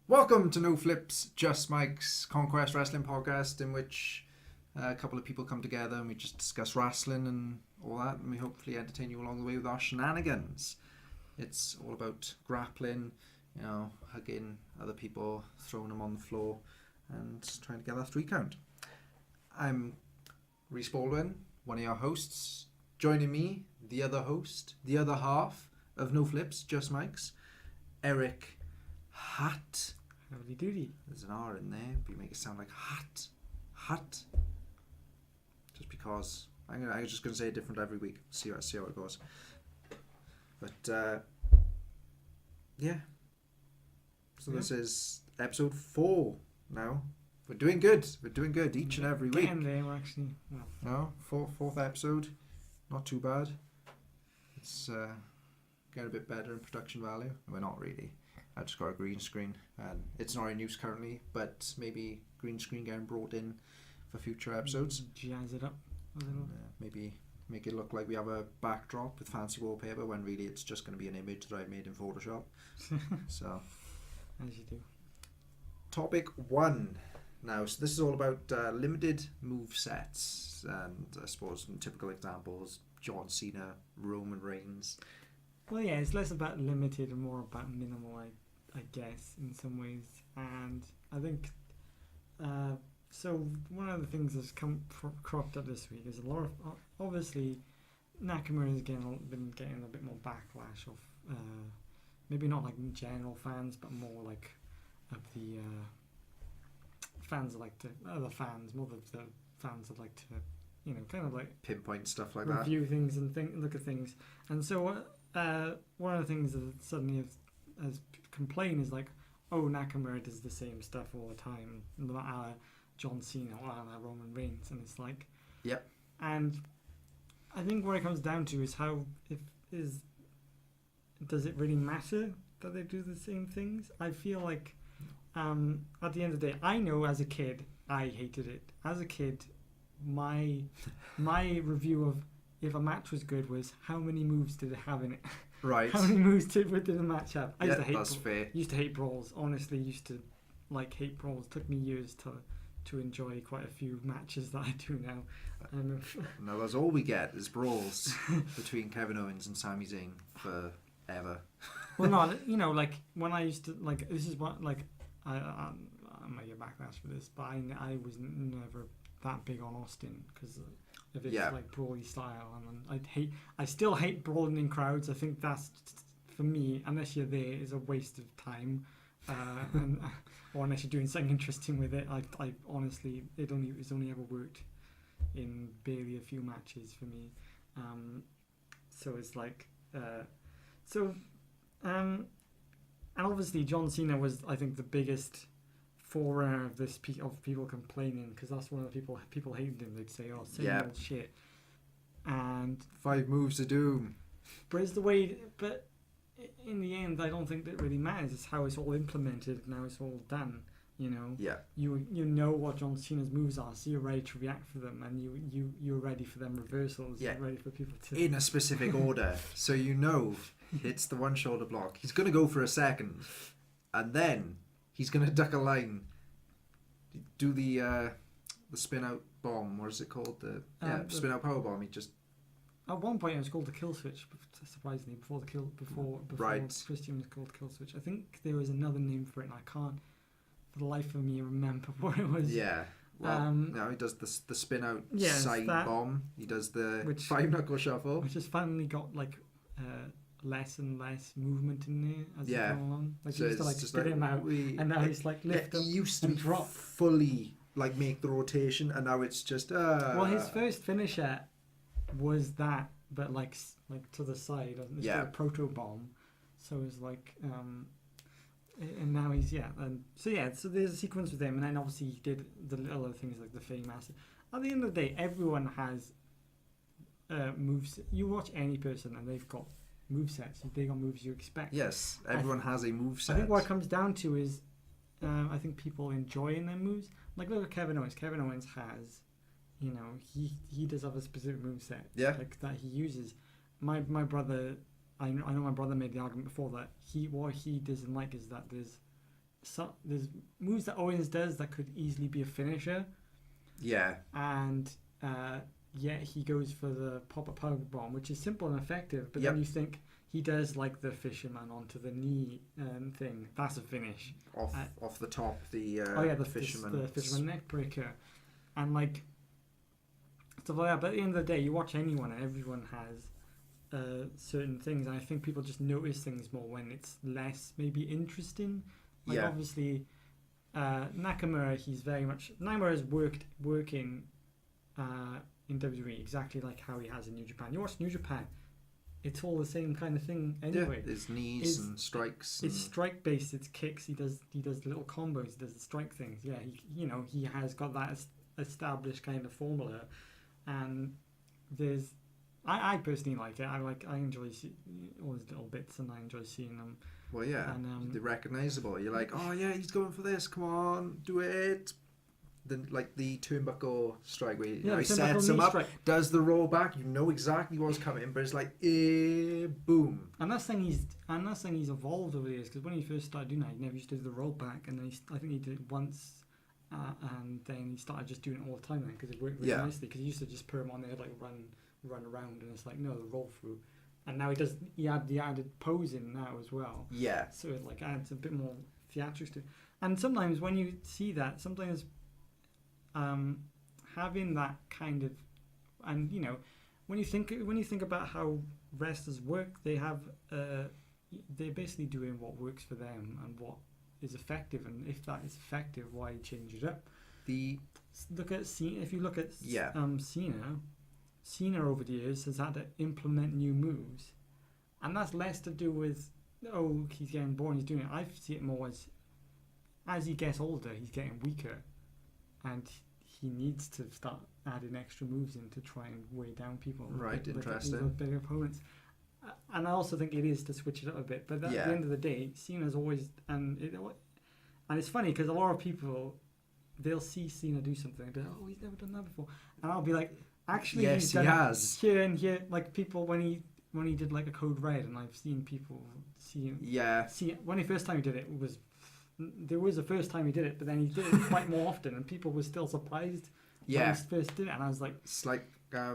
Welcome to No Flips, Just Mike's Conquest Wrestling podcast, in which a couple of people come together and we just discuss wrestling and all that, and we hopefully entertain you along the way with our shenanigans. It's all about grappling, hugging other people, throwing them on the floor, and trying to get that 3 count. I'm Rhys Baldwin, one of your hosts. Joining me, the other host, the other half of No Flips, Just Mike's, Eric Hart. Howdy doody. There's an R in there, but you make it sound like hut. Hut. Just because I'm just gonna say it different every week. See how it goes. But yeah. So this is episode 4 now. We're doing good. We're doing good each and every week. Getting there, actually. No, fourth episode. Not too bad. It's getting a bit better in production value. We're not really. I just got a green screen, and it's not in use currently, but maybe green screen getting brought in for future episodes. Jazz it up a little. Maybe make it look like we have a backdrop with fancy wallpaper when really it's just going to be an image that I made in Photoshop. So, as you do. Topic 1 now. So this is all about limited move sets, and I suppose some typical examples: John Cena, Roman Reigns. Well, yeah, it's less about limited and more about minimal, I guess, in some ways. And I think, so one of the things that's cropped up this week is a lot of, obviously, Nakamura has been getting a bit more backlash of, maybe not like general fans, but more like of the fans that like to, other fans, more of the fans that like to, kind of like pinpoint stuff like review things and look at things. And so one of the things that suddenly has complained is like, oh, Nakamura does the same stuff all the time, a la John Cena or a la Roman Reigns, and it's like, yep. And I think what it comes down to is does it really matter that they do the same things? I feel like at the end of the day, I know as a kid I hated it. As a kid, my review of if a match was good was how many moves did it have in it? Right. How many moves did the match have? I used to hate that's fair. Used to hate brawls. Honestly, used to hate brawls. It took me years to enjoy quite a few matches that I do now. No, that's all we get is brawls between Kevin Owens and Sami Zayn forever. Well, no, like when I used to this is what I might get backlash for this, but I was never that big on Austin because of its like brawly style, and I still hate brawling in crowds. I think that's, for me, unless you're there, is a waste of time, or unless you're doing something interesting with it. I honestly, it's only ever worked in barely a few matches for me. So it's like, and obviously John Cena was, I think, the biggest forerunner of this of people complaining, because that's one of the people hated him. They'd say, "Oh, same old shit." And 5 moves of doom. But it's the way. But in the end, I don't think that really matters. It's how it's all implemented. Now it's all done. Yeah. You know what John Cena's moves are, so you're ready to react for them, and you're ready for them reversals. Yeah. You're ready for people to in a specific order, so hits the one shoulder block. He's gonna go for a second, and then he's gonna duck a line, do the spin out bomb. What is it called? The spin out power bomb. He just at one point it was called the kill switch. Surprisingly, before right. Christian was called kill switch. I think there was another name for it, and I can't for the life of me remember what it was. Yeah. Well, now he does the spin out side bomb. He does the 5 knuckle shuffle, which has finally got less and less movement in there as you go along. Like so he used to spit him out, and now he's like lift up. He used to drop fully make the rotation, and now it's just. Well, his first finisher was that, but like to the side. It's like a proto bomb. So it's like, and now he's so there's a sequence with him, and then obviously he did the little other things like the Fame Master. At the end of the day, everyone has moves. You watch any person, and they've got movesets. They got moves you expect. Yes, everyone has a moveset. I think what it comes down to is, I think people enjoying their moves. Like look at Kevin Owens. Kevin Owens has, he does have a specific moveset. Yeah. Like that he uses. My brother, I know my brother made the argument before that what he doesn't like is that there's there's moves that Owens does that could easily be a finisher. Yeah. And yet he goes for the pop-up power bomb, which is simple and effective. But then you think he does like the fisherman onto the knee thing. That's a finish. Off the top, the fisherman neck breaker, and like stuff like that. But at the end of the day, you watch anyone, and everyone has certain things, and I think people just notice things more when it's less maybe interesting. Like obviously, Nakamura, Nakamura has working in WWE exactly like how he has in New Japan. You watch New Japan, it's all the same kind of thing anyway. Yeah, his knees and strikes. It's strike based. It's kicks. He does little combos. He does the strike things. Yeah, he has got that established kind of formula, and I personally like it. I enjoy all his little bits, and I enjoy seeing them. Well, yeah, and, they're recognisable. You're like, oh yeah, he's going for this. Come on, do it. Then like the turnbuckle strike where he sets him up, does the roll back. You know exactly what's coming, but it's like, boom. And that's saying he's evolved over the years, because when he first started doing that, he never used to do the roll back, and then I think he did it once, and then he started just doing it all the time then, because it worked really nicely. Because he used to just put him on there like run around, and it's like no, the roll through. And now he had the added posing now as well. Yeah. So it like adds a bit more theatrics to it. And sometimes when you see that, sometimes having that kind of, and when you think about how wrestlers work, they're basically doing what works for them and what is effective. And if that is effective, why change it up? Look at Cena. If you look at Cena over the years has had to implement new moves, and that's less to do with he's getting bored, he's doing it. I see it more as he gets older, he's getting weaker, and he needs to start adding extra moves in to try and weigh down people. Right, interesting. Bigger opponents, and I also think it is to switch it up a bit. But at the end of the day, Cena's always and it's funny because a lot of people, they'll see Cena do something and be like, oh, he's never done that before, and I'll be like, actually, yes, he has. Here and here, like people when he did like a Code Red, and I've seen people see him. Yeah. See when the first time he did it was, there was a first time he did it, but then he did it quite more often, and people were still surprised when he first did it, and I was like, it's like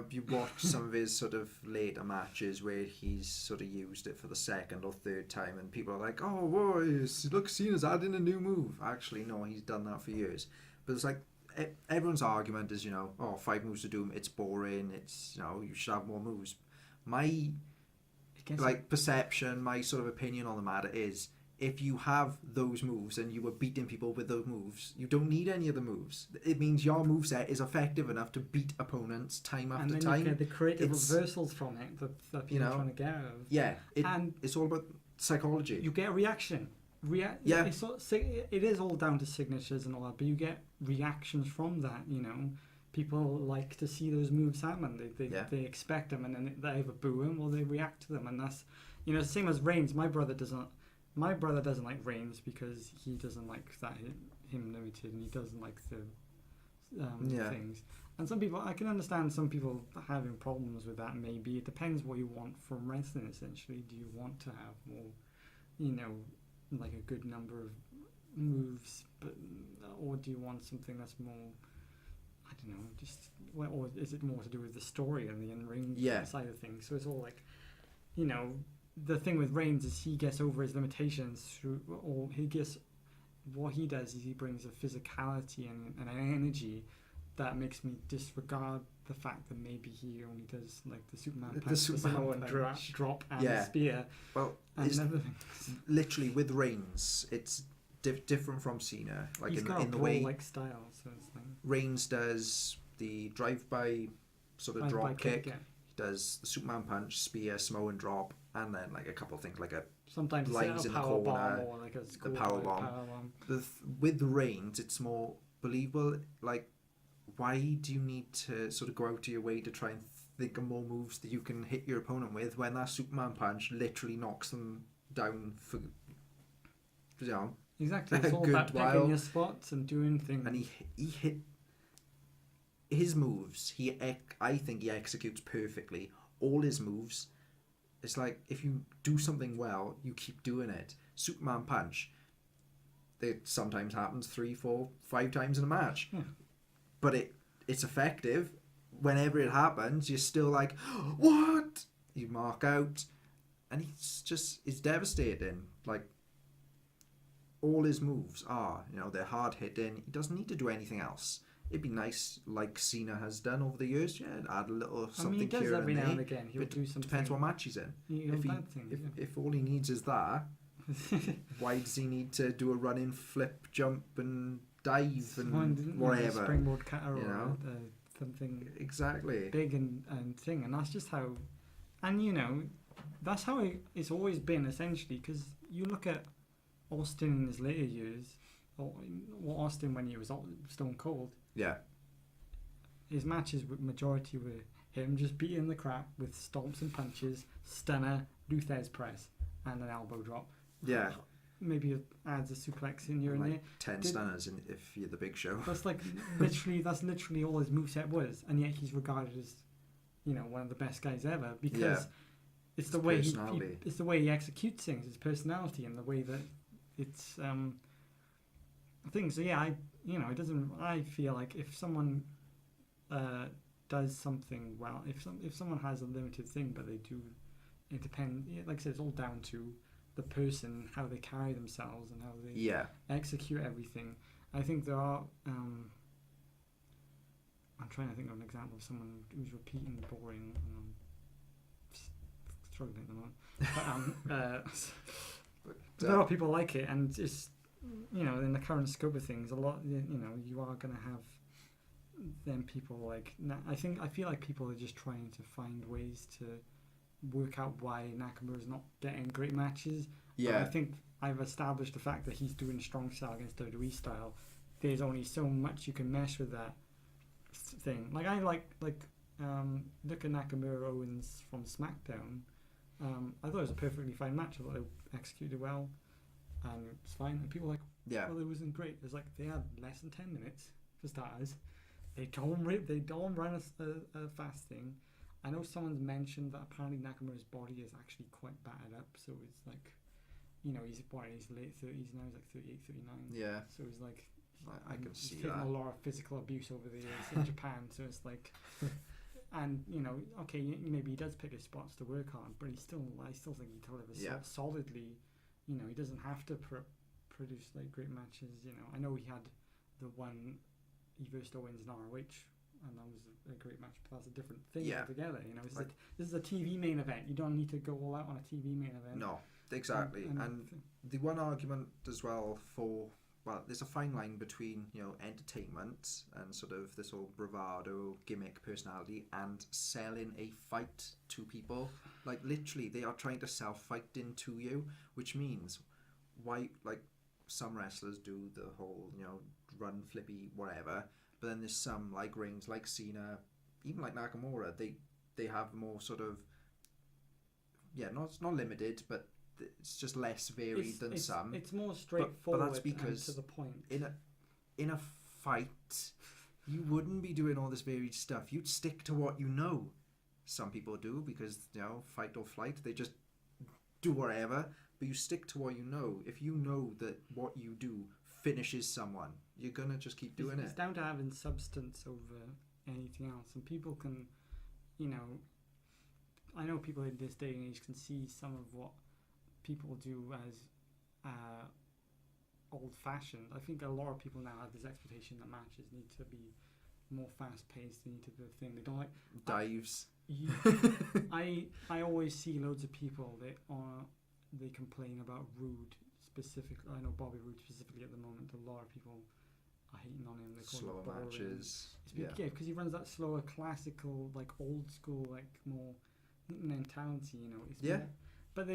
you watch some of his sort of later matches where he's sort of used it for the second or third time, and people are like, oh, whoa, look, Cena's adding a new move. Actually, no, he's done that for years. But it's like, everyone's argument is, 5 moves to doom, it's boring, it's, you should have more moves. My perception, my sort of opinion on the matter is, if you have those moves and you were beating people with those moves, you don't need any of the moves. It means your moveset is effective enough to beat opponents time after time. And then you get the creative reversals from it that people are trying to get out of. Yeah, it's all about psychology. You get a reaction. It is all down to signatures and all that, but you get reactions from that. People like to see those moves happen. They expect them, and then they either boo them or they react to them, and that's same as Reigns. My brother doesn't like Reigns because he doesn't like that him limited, and he doesn't like the things. And some people, I can understand some people having problems with that. Maybe it depends what you want from wrestling. Essentially, do you want to have more, like a good number of moves, or do you want something that's more, I don't know, or is it more to do with the story and the in-ring side of things? So it's all like, the thing with Reigns is he gets over his limitations what he does is he brings a physicality and an energy that makes me disregard the fact that maybe he only does like the Superman punch, the Samoan drop and the spear. Well, literally with Reigns, it's different from Cena. Like he's got in the way like style, so it's like Reigns does the drive-by sort of drop kick. He does the Superman punch, spear, Samoan drop, and then like a couple of things like sometimes lines in the corner, or like the power bomb. With Reigns, it's more believable. Like, why do you need to sort of go out of your way to try and think of more moves that you can hit your opponent with when that Superman punch literally knocks them down for exactly. It's all about picking your spots and doing things. And he hit his moves. I think he executes perfectly all his moves. It's like if you do something well, you keep doing it. Superman punch. it sometimes happens 3, 4, 5 times in a match. Yeah. But it's effective. Whenever it happens, you're still like, what? You mark out, and it's devastating. Like, all his moves are, they're hard hitting. He doesn't need to do anything else. It'd be nice, like Cena has done over the years, add a little something he does here every and now and there. again. He'll do something. Depends what match he's in. If all he needs is that, why does he need to do a running flip, jump, and dive and whatever? Springboard cutter or something exactly big and thing, and that's just how, and that's how it's always been essentially. Because you look at Austin in his later years, or Austin when he was Stone Cold. Yeah. His matches with majority were him just beating the crap with stomps and punches, stunner, Luthez press, and an elbow drop. Yeah. Maybe it adds a suplex in here and there. 10 stunners if you're the Big Show. That's literally all his moveset was, and yet he's regarded as, one of the best guys ever because it's the way it's the way he executes things, his personality, and the way that it's things. So yeah, it doesn't. I feel like if someone does something well, if someone has a limited thing, but they do, it depends. Like I said, it's all down to the person, how they carry themselves, and how they execute everything. I think there are. I'm trying to think of an example of someone who's repeating boring, and I'm struggling at the moment. But there are people like it, and just in the current scope of things, a lot. You are going to have them people like. I feel like people are just trying to find ways to work out why Nakamura's not getting great matches. Yeah. But I think I've established the fact that he's doing strong style against WWE style. There's only so much you can mesh with that thing. Like I look at Nakamura Owens from SmackDown. I thought it was a perfectly fine match. I thought they executed well, and it was fine. And people were like, well, it wasn't great. It's like they had less than 10 minutes for starters. They don't run a fast thing. I know someone's mentioned that apparently Nakamura's body is actually quite battered up, so it's like, he's late 30s now, he's like 38, 39. Yeah. So he's like, I can see he's taken that. a lot of physical abuse over the years in Japan, so it's like, and okay, maybe he does pick his spots to work on, but I still think he delivers solidly. He doesn't have to produce like great matches. I know he had the one he versed Owens in ROH. And that was a great match, but that's a different thing altogether. This is a TV main event. You don't need to go all out on a TV main event. No, exactly. And the one argument as well there's a fine line between entertainment and sort of this whole bravado gimmick personality and selling a fight to people. Like literally, they are trying to sell fighting to you, which means why some wrestlers do the whole run flippy whatever. But then there's some like rings like Cena, even like Nakamura, they have more sort of not limited, but it's just less varied than some. It's more straightforward. But that's because and to the point. In a fight, you wouldn't be doing all this varied stuff. You'd stick to what you know. Some people do because fight or flight, they just do whatever. But you stick to what you know. If you know that what you do finishes someone, you're gonna just keep doing it. It's down to having substance over anything else, and people can, I know people in this day and age can see some of what people do as old-fashioned. I think a lot of people now have this expectation that matches need to be more fast-paced. They need to do a thing. They don't like dives. I always see loads of people they complain about Rude specifically. I know Bobby Roode specifically at the moment. A lot of people are hating on him. They call slower it matches. Because he runs that slower, classical, like old school, like more mentality. It's more, but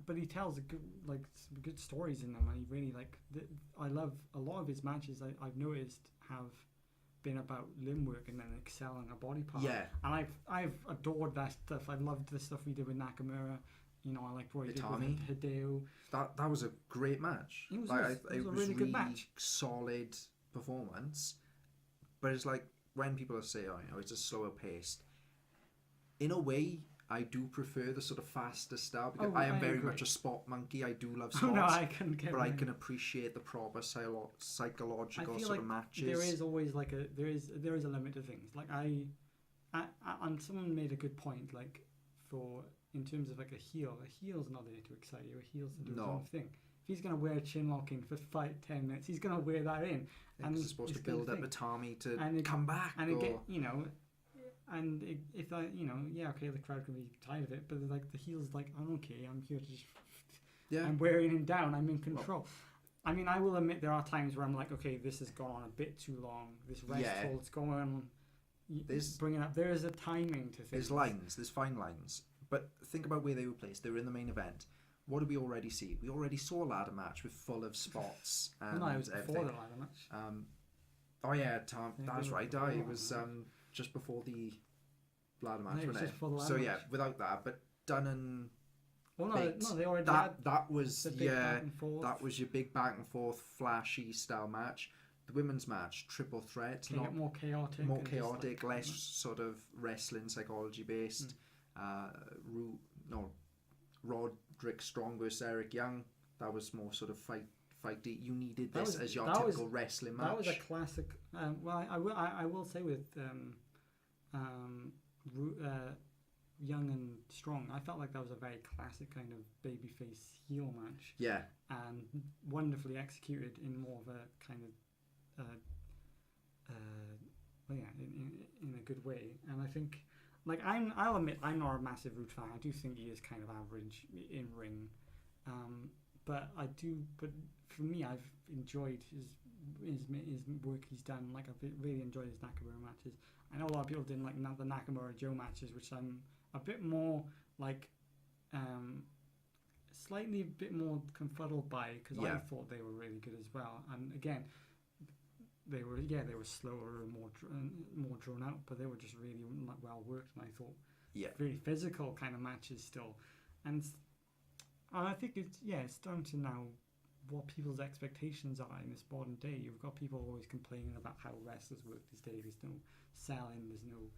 but he tells some good stories in them, and he really I love a lot of his matches. I've noticed have been about limb work and then excelling a body part. Yeah, and I've adored that stuff. I loved the stuff we did with Nakamura. I like what he did with Hideo. That was a great match. It was a really good match. Solid performance. But it's like when people say, it's a slower paced. In a way, I do prefer the sort of faster style because Oh, I am I very agree. much a spot monkey. I do love Oh spots, no, I couldn't get. but I can appreciate the proper psychological feel sort like of matches. there is always like there is a limit to things. Like and someone made a good point. Like in terms of like a heel's not there to excite you. A heel's to do his own thing. If he's gonna wear chin locking for 5-10 minutes, he's gonna wear that in. And it's supposed to build up the Tommy to come back. And it get, you know. And if I, you know, yeah, okay, the crowd can be tired of it, but like the heel's like, I'm okay, I'm here to just, I'm wearing him down, I'm in control. I mean, I will admit there are times where I'm like, okay, this has gone on a bit too long. This rest hold's going on. Bringing up, there is a timing to things. There's fine lines. But think about where they were placed. They were in the main event. What did we already see? We already saw a ladder match with full of spots and no, it was everything. before the ladder match. Oh yeah, Tom, that's right. It was just before the ladder match, wasn't it? So yeah, without that, but Dunn and they already had that was the big back and forth. That was your big back and forth, flashy style match. The women's match, triple threat, more chaotic, less sort of wrestling psychology based. Roderick Strong versus Eric Young. That was more sort of fight. You needed this as your typical wrestling match. That was a classic. Well, I will say with Young and Strong, I felt like that was a very classic kind of babyface heel match. Yeah. And wonderfully executed in more of a kind of in a good way. And I think, like, I'll admit I'm not a massive Root fan. I do think he is kind of average in ring, but for me, I've enjoyed his work he's done. Like, I've really enjoyed his Nakamura matches. I know a lot of people didn't like the Nakamura Joe matches, which I'm a bit more like slightly a bit more confuddled by, because I thought they were really good as well. And again, they were slower and more drawn out, but they were just really well worked, and I thought really physical kind of matches still. And I think it's down to now what people's expectations are in this modern day. You've got people always complaining about how wrestlers work these days. There's no selling, there's no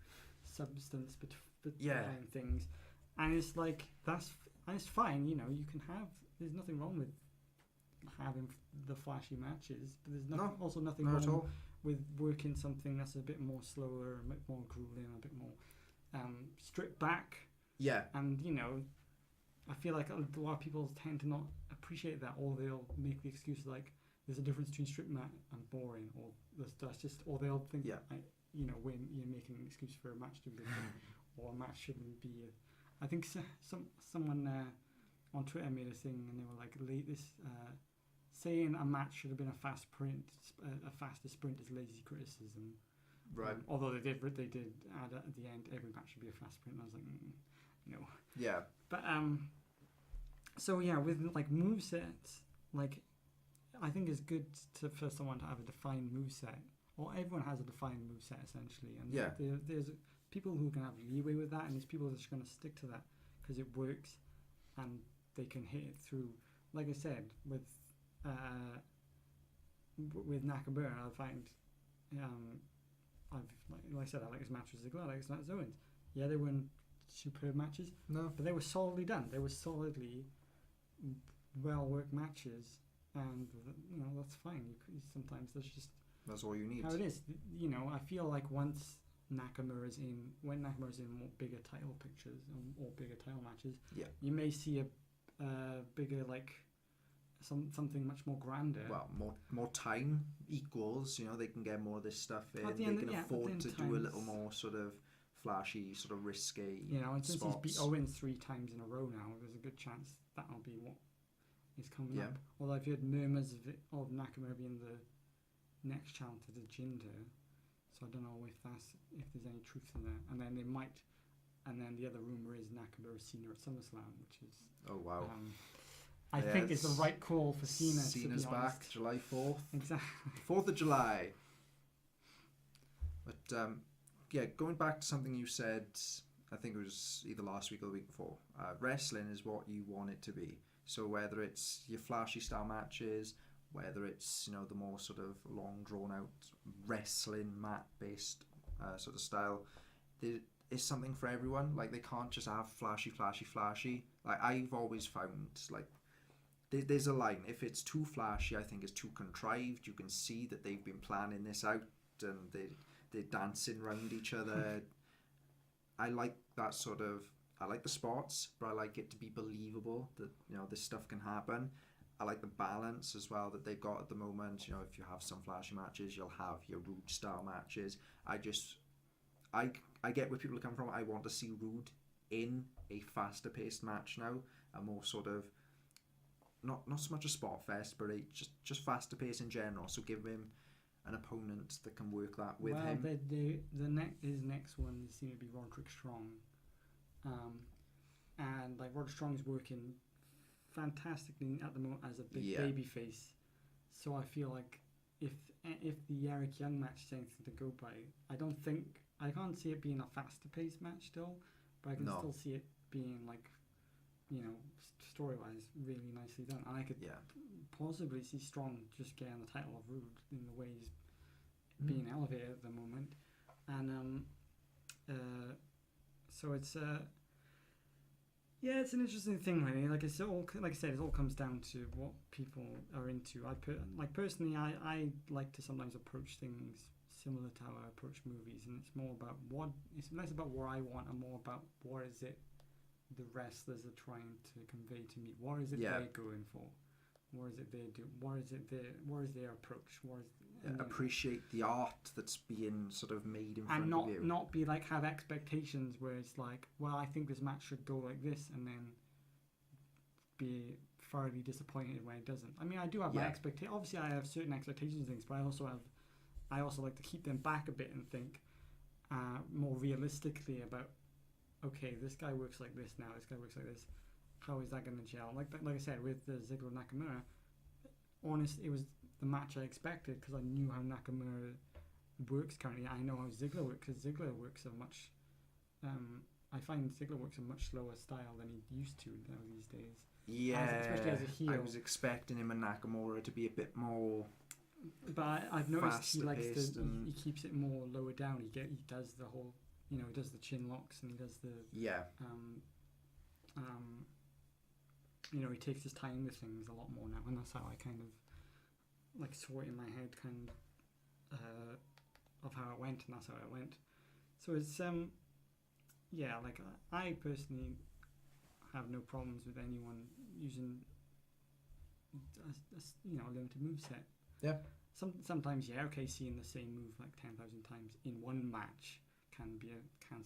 substance behind things, and it's like and it's fine. You know, you can have. There's nothing wrong with having the flashy matches, but there's also nothing wrong with working something that's a bit more slower, a bit more grueling, a bit more stripped back. Yeah. And you know, I feel like a lot of people tend to not appreciate that, or they'll make the excuse like there's a difference between stripped mat and boring, or that's just, or they'll think you know, when you're making an excuse for a match to be good, or a match shouldn't be. I think someone on Twitter made a thing, and they were like, saying a match should have been a faster sprint is lazy criticism. Right. Although they did add at the end, every match should be a fast sprint. And I was like, no. Yeah. But so yeah, with like movesets, like I think it's good for someone to have a defined moveset, or everyone has a defined moveset essentially. And there's people who can have leeway with that, and there's people that are just going to stick to that because it works, and they can hit it through. Like I said, with Nakamura, I find like I said, I like his matches as well. I like his matches Owens. Yeah, they weren't superb matches. No, but they were solidly done. They were solidly well worked matches, and you know, that's fine. Sometimes that's all you need. How it is. You know, I feel like when Nakamura's in more bigger title pictures or bigger title matches, you may see a bigger like. Something much more grander. Well, more time equals, you know, they can get more of this stuff in. They can afford to do a little more sort of flashy, sort of risky. You know, and since he's beat Owens 3 times in a row now, there's a good chance that'll be what is coming up. Although I've heard murmurs of Nakamura being the next challenger to Jinder, so I don't know if there's any truth in that. And then they might, and then the other rumor is Nakamura Cena at SummerSlam, which is I think it's the right call for Cena. Cena's back, July 4th. Exactly. 4th of July. But, going back to something you said, I think it was either last week or the week before, wrestling is what you want it to be. So whether it's your flashy style matches, whether it's, you know, the more sort of long drawn out wrestling mat based sort of style, is something for everyone. Like, they can't just have flashy. Like, I've always found, like, there's a line. If it's too flashy, I think it's too contrived. You can see that they've been planning this out, and they're dancing around each other. I like that sort of. I like the spots, but I like it to be believable that, you know, this stuff can happen. I like the balance as well that they've got at the moment. You know, if you have some flashy matches, you'll have your Rude style matches. I get where people come from. I want to see Rude in a faster paced match now, a more sort of not so much a spot fest, but just faster pace in general. So give him an opponent that can work that with him. His next one seems to be Roderick Strong, and like Roderick Strong's working fantastically at the moment as a big baby face. So I feel like if the Eric Young match is anything to go by, I can't see it being a faster paced match still, but I can still see it being like, you know, story wise really nicely done. And I could possibly see Strong just getting the title of Rude in the way he's being elevated at the moment. And so it's it's an interesting thing, really. Like I said, it all comes down to what people are into. Personally, I like to sometimes approach things similar to how I approach movies, and it's less about what I want and more about what is it the wrestlers are trying to convey to me. What is it they're going for? What is it they do? What is their approach? Appreciate the art that's being sort of made in front of you. And not be like, have expectations where it's like, well, I think this match should go like this, and then be thoroughly disappointed when it doesn't. I mean, I do have my expectations. Obviously, I have certain expectations and things, but I also like to keep them back a bit and think more realistically about, okay, this guy works like this now, this guy works like this. How is that going to gel? Like I said, with the Ziggler Nakamura, it was the match I expected because I knew how Nakamura works currently. I know how Ziggler works because Ziggler works a much. I find Ziggler works a much slower style than he used to now these days. Yeah, especially as a heel. I was expecting him and Nakamura to be a bit more. But I've noticed he keeps it more lower down. He does the whole, you know, he does the chin locks and he does the you know, he takes his time with things a lot more now, and that's how I kind of like saw it in my head, kind of how it went, and that's how it went. So it's like I personally have no problems with anyone using a limited moveset. Yeah. Sometimes seeing the same move like 10,000 times in one match can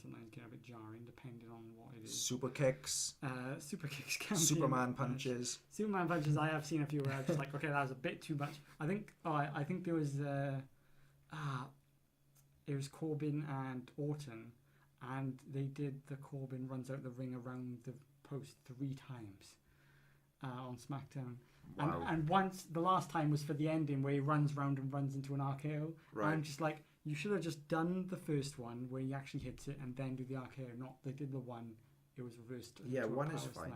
sometimes get a bit jarring depending on what it is. Super kicks can Superman punches. Superman punches I have seen a few where I'm just like, okay, that was a bit too much. I think there was it was Corbin and Orton, and they did the Corbin runs out the ring around the post 3 times on SmackDown. Wow. And once, the last time was for the ending where he runs round and runs into an RKO. Right. I'm just like, you should have just done the first one where he actually hits it and then do the RKO. Not, they did the one, it was reversed. Yeah, one is fine.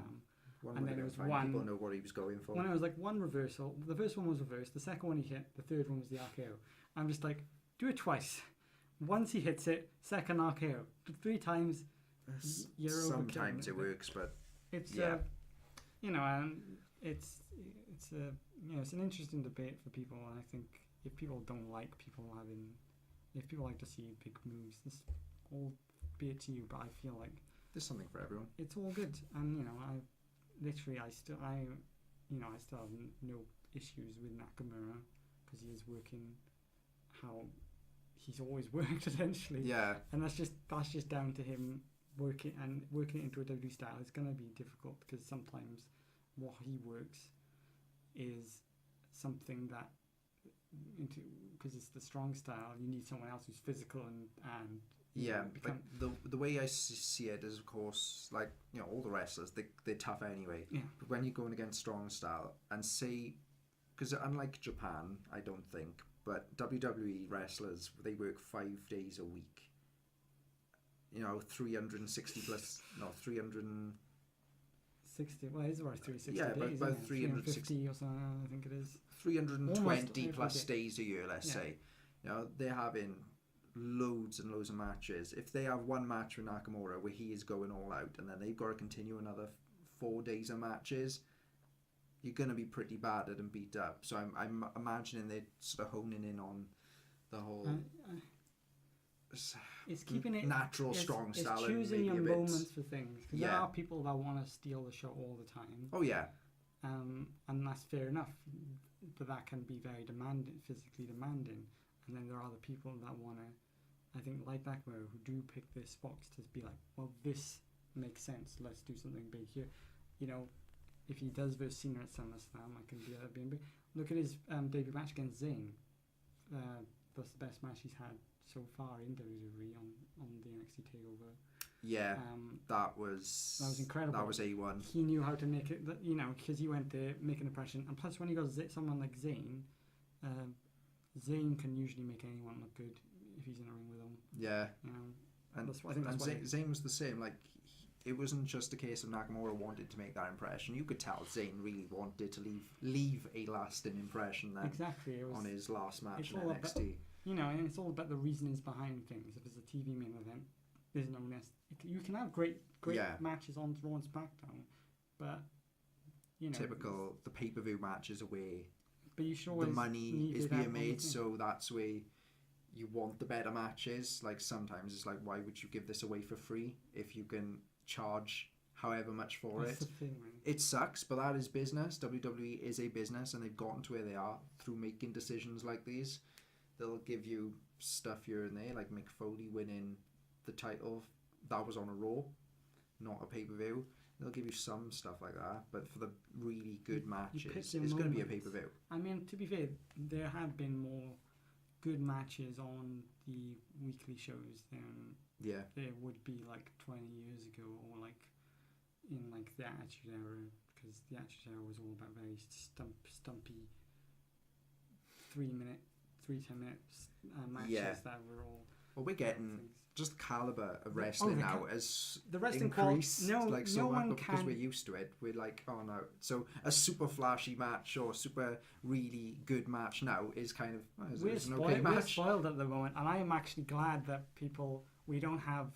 And then it was fine. one. People know what he was going for. When it was like one reversal, the first one was reversed, the second one he hit, the third one was the RKO. I'm just like, do it twice. Once he hits it, second RKO. 3 times, you're overkilling it. Sometimes it works, but it's and it's an interesting debate for people, and I think if people don't like if people like to see big moves, this all be it to you, but I feel like there's something for everyone. It's all good, and I still have no issues with Nakamura because he is working how he's always worked essentially. Yeah, and that's just down to him working it into a WWE style. It's gonna be difficult because sometimes what he works is something that because it's the strong style, you need someone else who's physical and the way I see it is, of course, like, you know, all the wrestlers they're tough anyway. Yeah. But when you're going against strong style and say, because unlike Japan, I don't think, but WWE wrestlers, they work 5 days a week. You know, 360 plus, no, 360. Well, it's about 360 yeah, days. About 360 or something, I think it is. 320 plus days a year, let's say. You know, they're having loads and loads of matches. If they have one match with Nakamura where he is going all out, and then they've got to continue another 4 days of matches, you're going to be pretty battered and beat up. So I'm imagining they're sort of honing in on the whole it's keeping it natural, strong style. It's choosing your moments for things. Because there Yeah. are people that want to steal the show all the time. Oh yeah, And that's fair enough. But that can be very demanding, physically demanding. And then there are other people that want to, I think, like Nakamura, who do pick their spots to be like, well, this makes sense. Let's do something big here. You know, if he does versus Cena at SummerSlam, I can be being big. Look at his debut match against Zayn. That's the best match he's had so far in WWE on the NXT TakeOver. yeah. That was incredible. That was A1. He knew how to make it, you know, because he went there, make an impression. And plus, when he got someone like Zayn, Zayn can usually make anyone look good if he's in a ring with him. Yeah. You know, And I think that's Zayn was the same. Like, it wasn't just a case of Nakamura wanted to make that impression. You could tell Zayn really wanted to leave a lasting impression then. Exactly. It was, on his last match in all NXT. About, you know, and it's all about the reasonings behind things. If it's a TV main event, there's no you can have great matches on Raw and SmackDown, but you know, typical the pay-per-view matches away. But you should the money is being made, so that's where you want the better matches. Like sometimes it's like, why would you give this away for free if you can charge however much for That's it? the thing, man. It sucks, but that is business. WWE is a business, and they've gotten to where they are through making decisions like these. They'll give you stuff here and there, like Mick Foley winning the title. That was on a Raw, not a pay-per-view. They'll give you some stuff like that, but for the really good matches, it's going to be a pay-per-view. I mean, to be fair, there have been more good matches on the weekly shows than there would be like 20 years ago, or like in like the Attitude Era, because the Attitude Era was all about very stumpy 3-10 minutes matches that were all. Well, we're getting just the caliber of wrestling now as the wrestling increased quality. No one because can. we're used to it. We're like, oh no. So a super flashy match or super really good match now is kind of We're match. spoiled at the moment, and I am actually glad that we don't have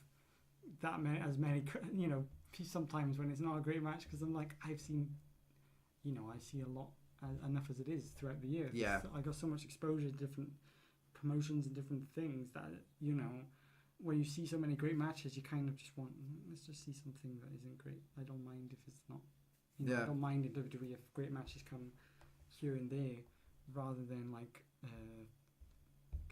that many. You know, sometimes when it's not a great match, because I'm like, I see a lot enough as it is throughout the year. Yeah, I got so much exposure to different promotions and different things that, you know, where you see so many great matches, you kind of just want, let's just see something that isn't great. I don't mind if it's not. You know, I don't mind in WWE if great matches come here and there, rather than like,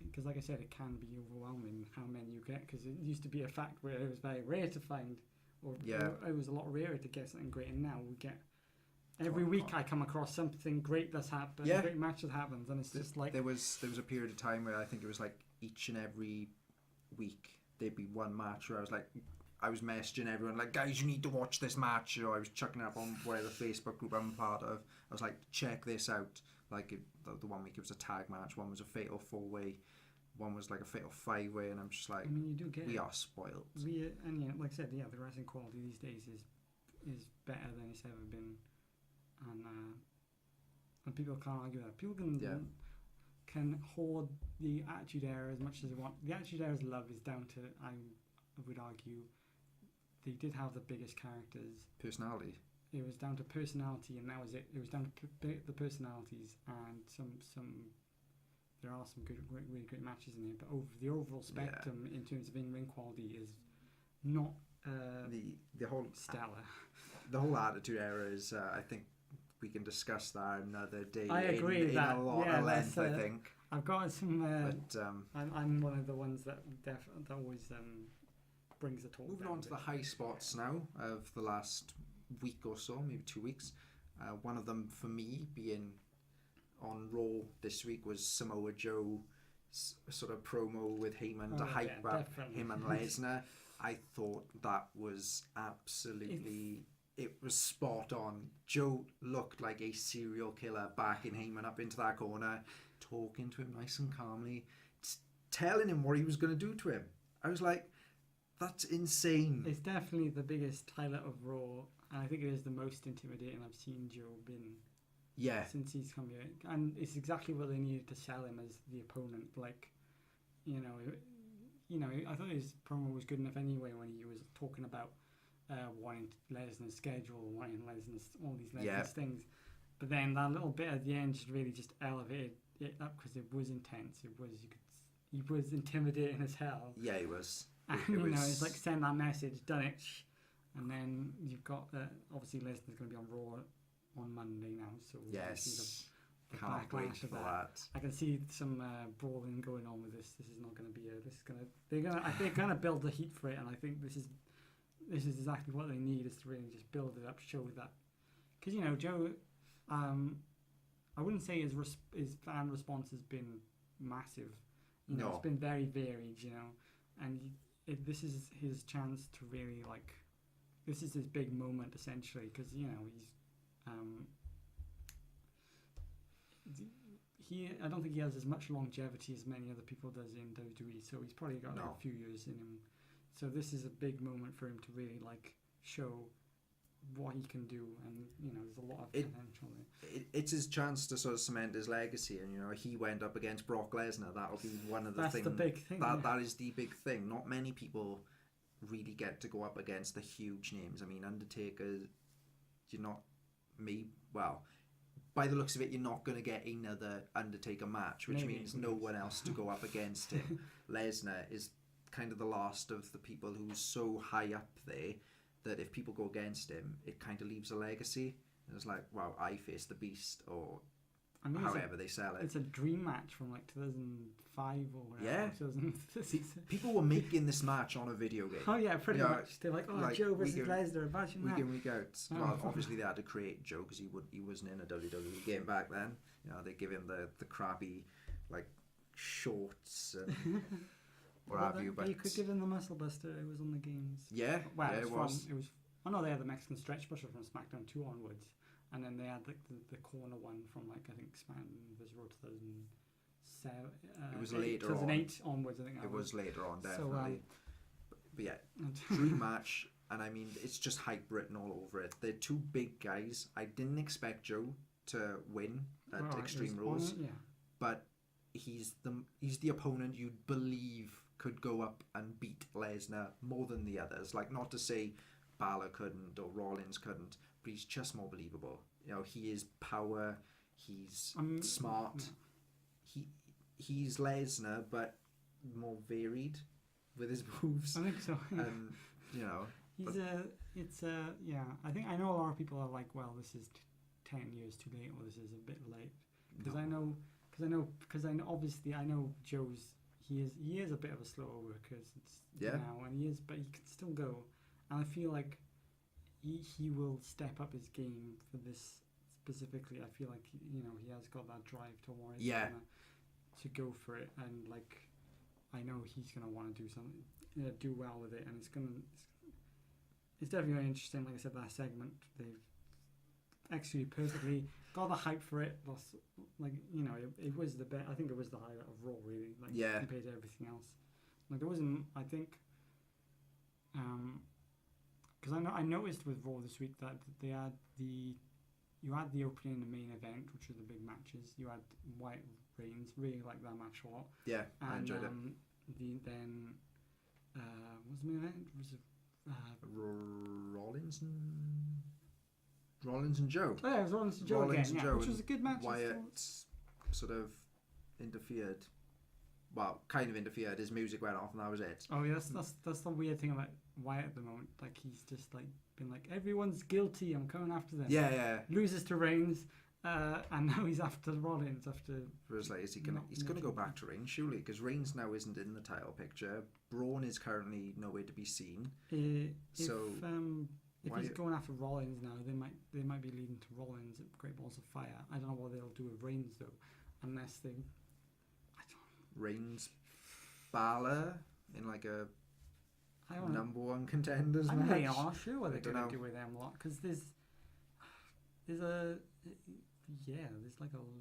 because like I said, it can be overwhelming how many you get, because it used to be a fact where it was very rare to find, or it was a lot rarer to get something great, and now we get. Every week I come across something great that's happened, a great match that happens, and it's just like... There was a period of time where I think it was like each and every week there'd be one match where I was messaging everyone like, guys, you need to watch this match. You know, I was chucking it up on whatever Facebook group I'm part of. I was like, check this out. Like the 1 week it was a tag match, one was a fatal 4-way, one was like a fatal 5-way, and I'm just like, I mean, you do get we are spoiled. Like I said, the wrestling quality these days is better than it's ever been. And people can't argue that. People can hoard the Attitude Era as much as they want. The Attitude Era's love is down to, I would argue, they did have the biggest characters. Personality. It was down to personality, and that was it. It was down to the personalities, and some. There are some really great matches in there, but over the overall spectrum in terms of in-ring quality is not the whole stellar. The whole Attitude Era is, I think. We can discuss that another day. I agree in a lot of length. I think I've got some. But I'm one of the ones that always brings the talk. Moving on to the high spots now of the last week or so, maybe 2 weeks. One of them for me being on Raw this week was Samoa Joe sort of promo with Heyman to hype up him and Lesnar. I thought that was absolutely. It was spot on. Joe looked like a serial killer backing Heyman up into that corner, talking to him nice and calmly, telling him what he was going to do to him. I was like, that's insane. It's definitely the biggest highlight of Raw, and I think it is the most intimidating I've seen Joe been since he's come here. And it's exactly what they needed to sell him as the opponent. Like, you know, I thought his promo was good enough anyway when he was talking about wanting Lesnar's schedule, wanting Lesnar's all these Lesnar's things. But then that little bit at the end just elevated it up because it was intense. He was intimidating as hell. Yeah, he was. And it's like send that message, done it, and then you've got obviously Lesnar's going to be on Raw on Monday now, so yes. Can't wait for that. I can see some brawling going on with this. This is not going to be they're gonna build the heat for it, and I think this is exactly what they need, is to really just build it up, show that, because Joe, I wouldn't say his fan response has been massive. It's been very varied, and this is his chance to really this is his big moment essentially, because he's. I don't think he has as much longevity as many other people does in WWE, so he's probably got a few years in him. So this is a big moment for him to really show what he can do, and there's a lot of potential there. It's his chance to sort of cement his legacy, and he went up against Brock Lesnar. That'll be one of the things. That's the big thing. That is the big thing. Not many people really get to go up against the huge names. I mean, Undertaker, by the looks of it, you're not going to get another Undertaker match, which means no one else to go up against him. Lesnar is kind of the last of the people who's so high up there that if people go against him, it kind of leaves a legacy. And it's like, wow, I faced the Beast, or however they sell it. It's a dream match from 2005 or whatever. Yeah. 2006. People were making this match on a video game. Oh yeah, pretty much. They're like, Joe versus Lesnar, imagine that. Week out. Well, obviously they had to create Joe because he wasn't in a WWE game back then. They give him the crappy shorts and what have you. But you could give him the Muscle Buster. It was on the games. Yeah, well, it was. Oh no, they had the Mexican Stretch Buster from SmackDown 2 onwards. And then they had the corner one from I think SmackDown vs. Raw 2007. It was later 2008 onwards. I think it was later on, definitely. So, but yeah, dream match, and I mean it's just hype written all over it. They're two big guys. I didn't expect Joe to win at Extreme Rules, but he's the opponent you'd believe could go up and beat Lesnar more than the others. Not to say Balor couldn't or Rollins couldn't, but he's just more believable. He is power. He's smart. Yeah. He's Lesnar, but more varied with his moves. I think so. And I think I know a lot of people are like, well, this is 10 years too late, or this is a bit late, because I know obviously I know Joe's. He is a bit of a slower worker now, and he is, but he can still go. And I feel like he will step up his game for this specifically. I feel like he has got that drive to want to go for it, and I know he's gonna want to do something, do well with it, and it's definitely interesting. Like I said, that segment they've executed perfectly. Got the hype for it. It was the best. I think it was the highlight of Raw, really. Compared to everything else. There wasn't. I think. Because I noticed with Raw this week that they had you had the opening and the main event, which were the big matches. You had Wyatt Reigns, really liked that match a lot. Yeah, I enjoyed it. Then what was the main event? Was it Rollins and Joe? Oh, yeah, it was Rollins and Joe again, which was a good match. Wyatt sort of interfered. Well, kind of interfered. His music went off, and that was it. Oh yeah, that's the weird thing about Wyatt at the moment. He's just been everyone's guilty. I'm coming after them. Yeah. Loses to Reigns, and now he's after Rollins. He's gonna go back to Reigns surely, because Reigns now isn't in the title picture. Braun is currently nowhere to be seen. If he's going after Rollins now, they might be leading to Rollins at Great Balls of Fire. I don't know what they'll do with Reigns though, unless they. Reigns, Balor in a number 1 contenders match. I'm not sure what they're going to do with them lot, because there's a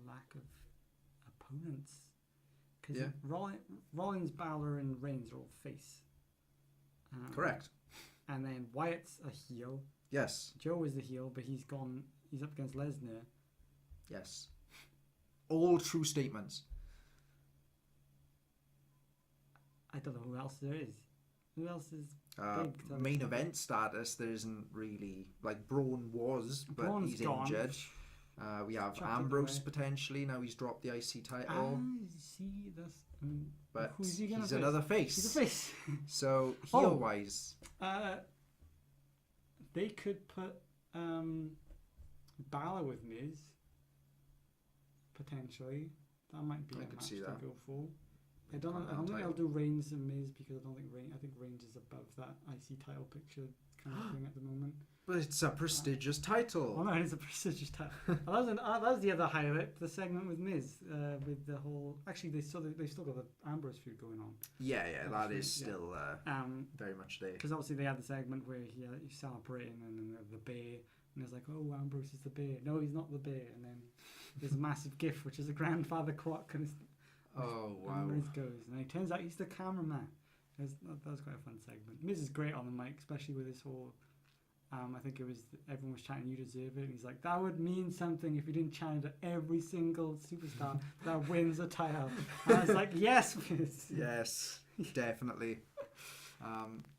lack of opponents. Because Rollins, Balor, and Reigns are all face. Correct. And then Wyatt's a heel. Yes. Joe is the heel, but he's up against Lesnar. Yes. All true statements. I don't know who else there is. Who else is big? Main event status, there isn't really, like, Braun was, but Braun's he's gone. injured. We have Chucked it Ambrose away. potentially. Now he's dropped the IC title. See, that's. But who's he gonna he's face? another face. He's a face. So, Oh. heel-wise... They could put Balor with Miz, potentially. That might be I a could match see to that. go for. I don't think I'll do Reigns and Miz because I think Reigns is above that IC title picture kind of thing at the moment. But it's a prestigious Oh title. no, it's a prestigious title. that was the other highlight, the segment with Miz, with the whole. Actually, they still got the Ambrose feud going on. Yeah, that is Yeah. still very much there. Because obviously they had the segment where he's celebrating and then the bear, and it's like, oh, Ambrose is the bear. No, he's not the bear. And then there's a massive gif, which is a grandfather clock, and Oh, wow. and Miz goes, and it turns out he's the cameraman. That was quite a fun segment. Miz is great on the mic, especially with this whole. I think it was everyone was chanting, "You deserve it," and he's like, "That would mean something if you didn't chant it to every single superstar that wins a title." And I was like, "Yes, Miz." Yes, definitely.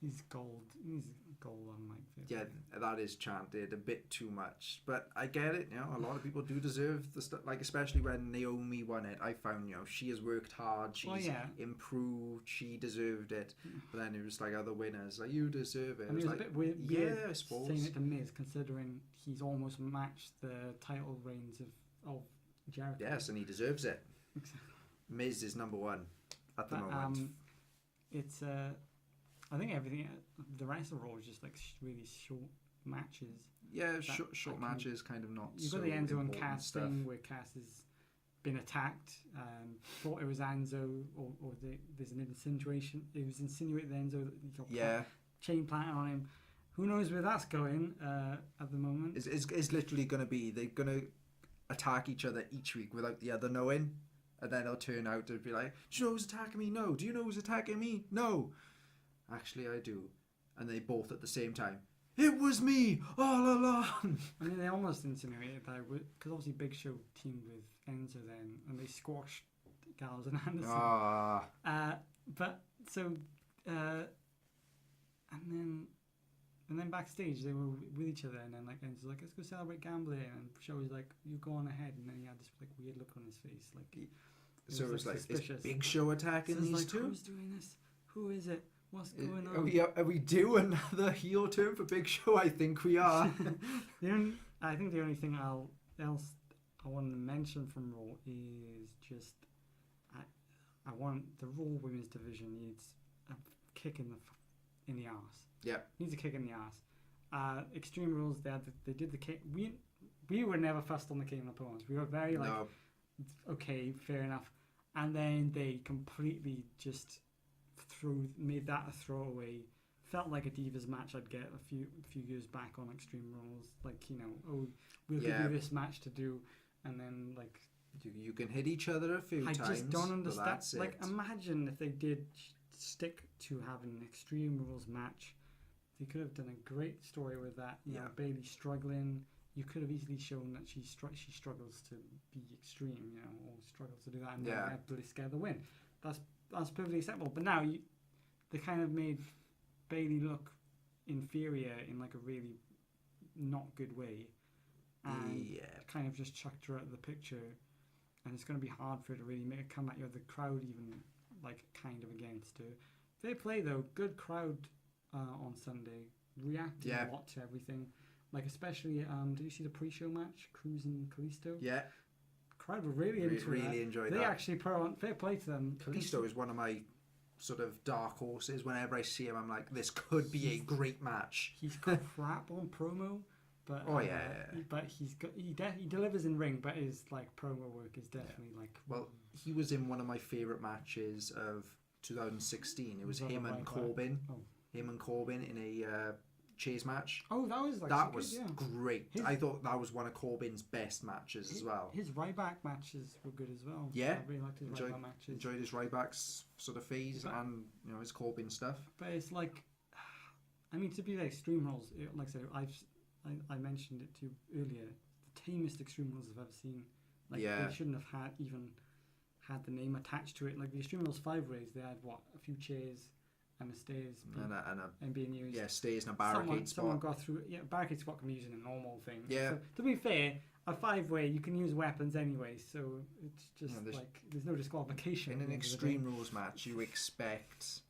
He's gold. He's gold on mic. Yeah, that is chanted a bit too much, but I get it. A lot of people do deserve the stuff. Like, especially when Naomi won it, I found she has worked hard. She's improved. She deserved it. But then it was like other winners, like, you deserve it. I mean, it was like, a bit weird. Yeah, I suppose. Saying it to Miz, considering he's almost matched the title reigns of Jericho. Yes, and he deserves it. Exactly. Miz is number one at the moment. It's I think everything. The rest of Raw is just like really short matches. Yeah, short matches, kind of not. You've got the Enzo and Cass thing where Cass has been attacked. Thought it was Enzo, or there's an insinuation. It was insinuated that Enzo that he got chain planted on him. Who knows where that's going at the moment? It's literally going to be they're going to attack each other each week without the other knowing, and then it'll turn out to be like, do you know who's attacking me? No. Do you know who's attacking me? No. Actually, I do. And they both at the same time. It was me all along. I mean, they almost insinuated that because obviously Big Show teamed with Enzo then, and they squashed Gallows and Anderson. But so, and then backstage they were with each other, and then like Enzo's like, let's go celebrate gambling, and Show was like, you go on ahead, and then he had this like weird look on his face, like. So it was like, suspicious. is Big Show attacking these like, two? Who's doing this? Who is it? What's going on? Are we due another heel turn for Big Show? I think we are. I think the only thing else I want to mention from Raw is just I want the Raw Women's Division needs a kick in the arse. Yeah, needs a kick in the arse. Extreme Rules, they did the kick. We were never fussed on the kicking opponents. We were very like, okay, fair enough. And then they completely just made that a throwaway. Felt like a Divas match I'd get a few years back on Extreme Rules. Like, we'll give you this match to do, and then like you can hit each other a few times. I just don't understand. Like, it. Imagine if they did stick to having an Extreme Rules match. They could have done a great story with that. You know, Bayley struggling. You could have easily shown that she struggles to be extreme, or struggles to do that, and then have Bliss get the win. That's perfectly acceptable. But now they kind of made Bayley look inferior in like a really not good way, and kind of just chucked her out of the picture. And it's going to be hard for her to really make a comeback. You have the crowd even like kind of against her. Fair play though, good crowd on Sunday, reacting a lot to everything. Like especially, did you see the pre-show match, Cruz and Kalisto? Yeah. Crowd were really into really that. Enjoyed they that. Actually put on fair play to them. Kalisto is one of my sort of dark horses. Whenever I see him, I'm like, this could be a great match. He's crap on promo, but but he delivers in ring, but his like promo work is definitely like. Well, he was in one of my favorite matches of 2016. It was him and Corbin. Him and Corbin in a chase match. Oh, that was great. I thought that was one of Corbin's best matches as well. His Ryback matches were good as well. Yeah, I really liked his Ryback matches. Enjoyed his Ryback's sort of phase and his Corbin stuff. But it's like, I mean, to be like Extreme Rules, like I said, I mentioned it to you earlier. The tamest Extreme Rules I've ever seen. Like they shouldn't have had even had the name attached to it. Like the Extreme Rules 5 ways, they had a few chairs and the stairs and being used. Yeah, stairs and a barricade spot. Someone got through. Yeah, barricade spot can be used in a normal thing. Yeah. So, to be fair, a 5-way you can use weapons anyway, so it's just there's no disqualification. In an Extreme Rules match, you expect.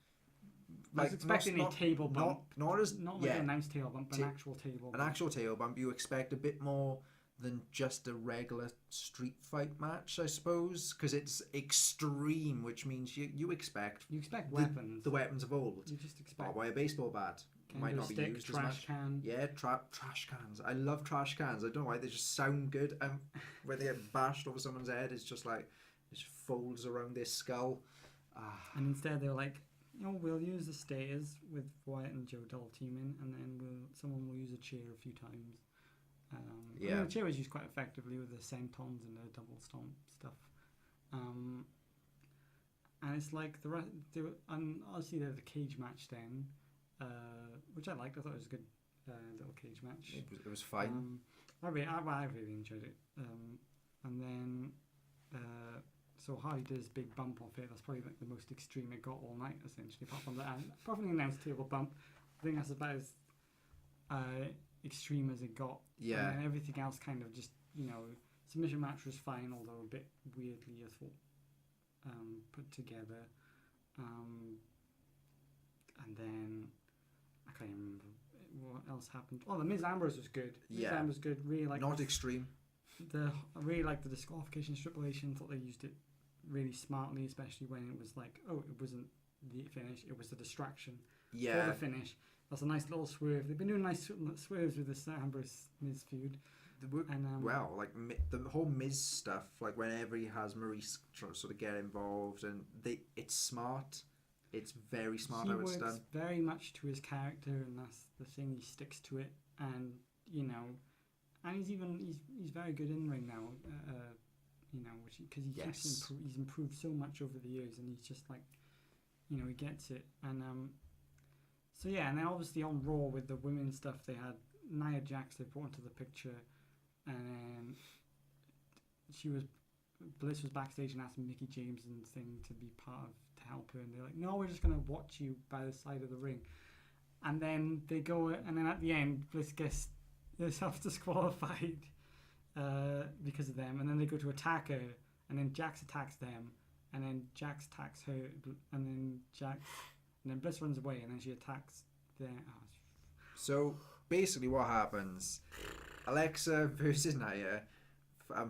I was expecting a table bump. Not like an announced table bump, but an actual table bump. An actual table bump. You expect a bit more than just a regular street fight match, I suppose, because it's extreme, which means you expect weapons. The weapons of old. You just expect a baseball bat might not be used as much. Can. Yeah, trash cans. I love trash cans. I don't know why, they just sound good. When they get bashed over someone's head, it's just like it just folds around their skull. And instead they're like, we'll use the stairs with Wyatt and Joe double teaming, and then someone will use a chair a few times. The chair was used quite effectively with the sentons and the double stomp stuff. And it's like and obviously there's the cage match then, which I liked. I thought it was a good little cage match. It was fine. I really enjoyed it. And then so Hardy did his big bump off it. That's probably like the most extreme it got all night, essentially. Apart from the announced table bump, I think that's about as extreme as it got. Yeah. And then everything else kind of just, submission match was fine, although a bit weirdly, I thought, put together. And then I can't even remember what else happened. Oh, the Miz Ambrose was good. Miz Ambrose was good. Really like not extreme. I really liked the disqualification stipulation. Thought they used it really smartly, especially when it was like, it wasn't the finish, it was the distraction for the finish. That's a nice little swerve. They've been doing nice swerves with this Ambrose Miz feud. And the whole Miz stuff, like whenever he has Maurice sort of get involved, and it's smart. It's very smart how it's done. He works very much to his character, and that's the thing. He sticks to it, and and he's very good in ring now. Because he's improved so much over the years, and he's just like, he gets it. And and then obviously on Raw with the women's stuff, they had Nia Jax they brought into the picture, and then Bliss was backstage and asked Mickey James and thing to be part of to help her, and they're like, no, we're just gonna watch you by the side of the ring. And then they go, and then at the end, Bliss gets herself disqualified because of them, and then they go to attack her, and then Jax attacks them, and then Jax attacks her, and then Bliss runs away, and then she attacks them. So basically what happens, Alexa versus Nia,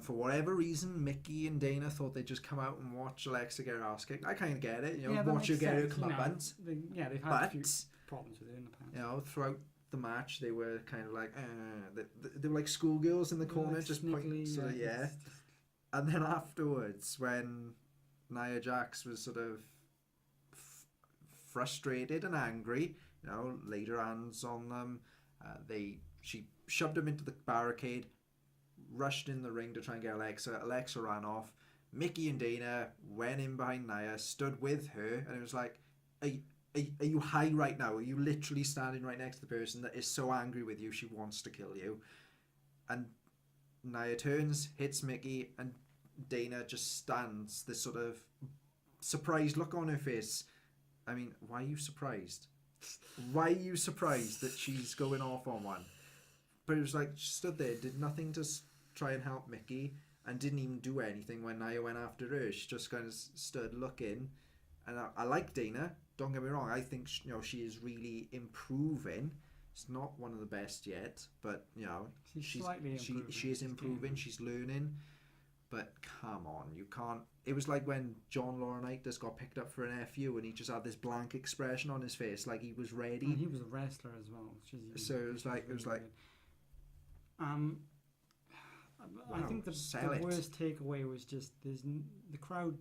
for whatever reason Mickey and Dana thought they'd just come out and watch Alexa get her ass kicked. I kind of get it, watch her get her comeuppance. They've had a few problems with it in the past. Throughout the match they were kind of like they were like schoolgirls in the corner, like just pointing. And then afterwards, when Nia Jax was sort of frustrated and angry, laid her hands on them, she shoved him into the barricade, rushed in the ring to try and get Alexa ran off. Mickey and Dana went in behind Nia, stood with her, and it was like, are you high right now? Are you literally standing right next to the person that is so angry with you she wants to kill you? And Nia turns, hits Mickey, and Dana just stands, this sort of surprised look on her face. I mean, why are you surprised? Why are you surprised that she's going off on one? But it was like, she stood there, did nothing to try and help Mickey, and didn't even do anything when Nia went after her. She just kind of stood looking. And I like Dana, don't get me wrong. I think she is really improving. It's not one of the best yet, but she is improving. She's learning. But come on, you can't. It was like when John Laurinaitis got picked up for an FU, and he just had this blank expression on his face, like he was ready. And he was a wrestler as well. So it was like. I think the worst takeaway was just the crowd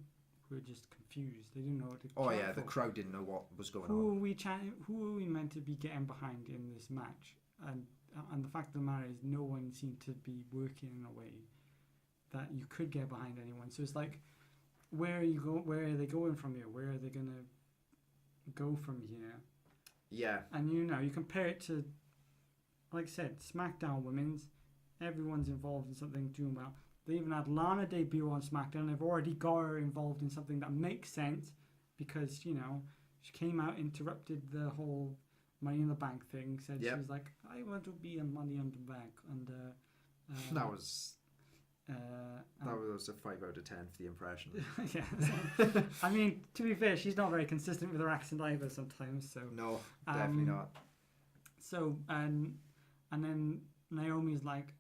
were just confused. They didn't know what to chant the crowd didn't know what was going on. Who are we meant to be getting behind in this match? And the fact of the matter is, no one seemed to be working in a way that you could get behind anyone. So it's like, where are they going from here? Where are they gonna go from here? Yeah. And you compare it to, like I said, SmackDown Women's. Everyone's involved in something, doing well. They even had Lana debut on SmackDown. They've already got her involved in something that makes sense because, you know, she came out, interrupted the whole Money in the Bank thing, said she was like, I want to be a Money in the Bank. And that was a 5 out of 10 for the impression. yeah. I mean, to be fair, she's not very consistent with her accent either sometimes. So no, definitely not. So, and then Naomi's like,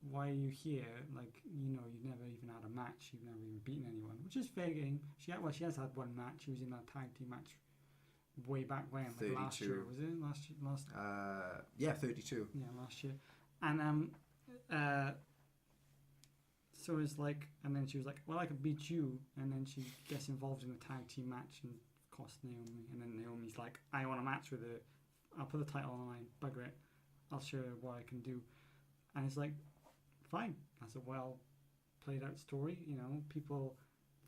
why are you here? Like, you know, you've never even had a match. You've never even beaten anyone, which is fair game. She has had one match. She was in that tag team match way back when, like 32. last year, was it? Last. Yeah, 32. Yeah, last year. And so it's like, and then she was like, well, I could beat you. And then she gets involved in a tag team match and costs Naomi. And then Naomi's like, I want a match with her. I'll put the title on the line. Bugger it. I'll show her what I can do. And it's like, fine. That's a well played out story. You know, people.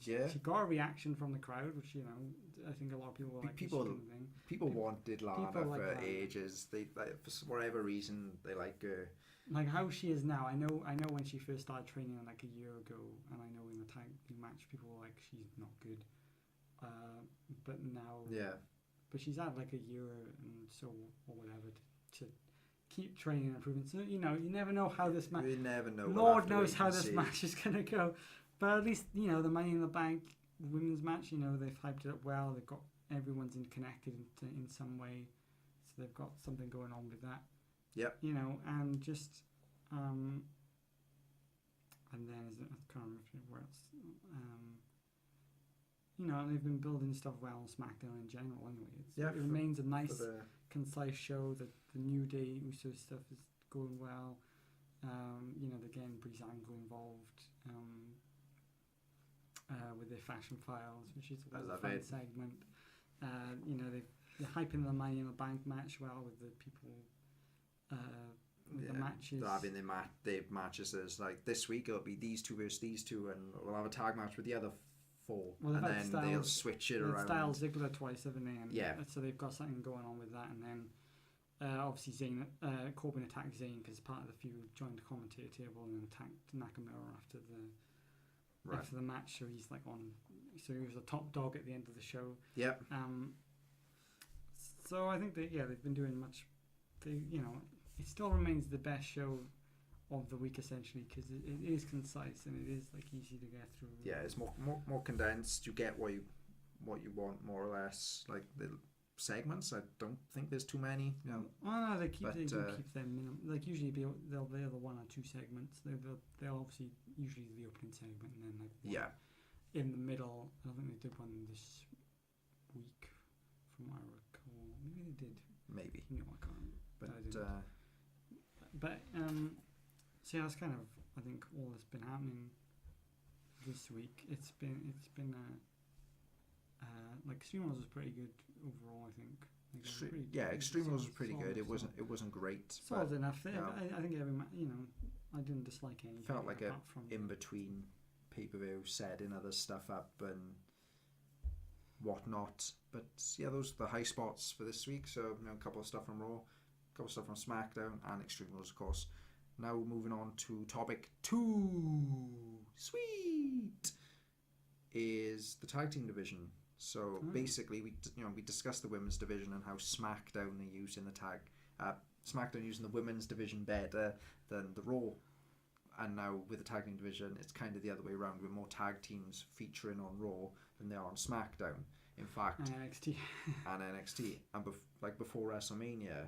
Yeah. She got a reaction from the crowd, which, you know, I think a lot of people were like people. This kind of thing. People wanted Lana for like ages. They for whatever reason they like her. Like how she is now. I know when she first started training like a year ago, and I know in the tag team match people were like, she's not good. But now. Yeah. But she's had like a year and so or whatever to keep training and improving. So, you know, you never know how this match. You never know. Lord knows how this match is gonna go. But at least, you know, the Money in the Bank women's match, you know, they've hyped it up well. They've got everyone's connected in some way, so they've got something going on with that. Yep. You know, and just and then I can't remember where else. You know, and they've been building stuff well on SmackDown in general. Anyway, it remains a nice, concise show. The New Day Uso stuff is going well. You know, again, Breezango involved. With their fashion files, which is a fun segment. You know, they're hyping the Money in the Bank match well with the people. The matches. They're having their matches. There's like this week it'll be these two versus these two, and we'll have a tag match with the other four, and then they'll switch it around. Styles Ziggler twice, haven't they? And yeah. So they've got something going on with that, and then obviously Corbin attacked Zayn because part of the feud joined the commentator table and attacked Nakamura after the match, so he's like so he was a top dog at the end of the show. Yep. So I think they've been doing much. You know, it still remains the best show of the week essentially because it is concise and it is like easy to get through. Yeah, it's more condensed. You get what you want more or less. Like the segments, I don't think there's too many. You know. Oh no, they do keep them minimum. Like usually they'll be the 1 or 2 segments. They'll obviously usually the opening segment and then like in the middle. I don't think they did one this week, from what I recall. Maybe they did. Maybe. No, I can't. But so yeah, that's kind of I think all that's been happening this week. It's been like Extreme Rules was pretty good overall. I think. Extreme Rules was pretty good. It wasn't great. Solid enough. I think I didn't dislike any. Felt like a in between pay-per-view, setting other stuff up and whatnot. But yeah, those are the high spots for this week. So a couple of stuff from Raw, a couple of stuff from SmackDown, and Extreme Rules, of course. Now moving on to topic 2. Sweet is the tag team division. So basically, we discussed the women's division and how SmackDown are using the SmackDown using the women's division better than the Raw. And now with the tag team division, it's kind of the other way around, with more tag teams featuring on Raw than they are on SmackDown. In fact, NXT. And before WrestleMania,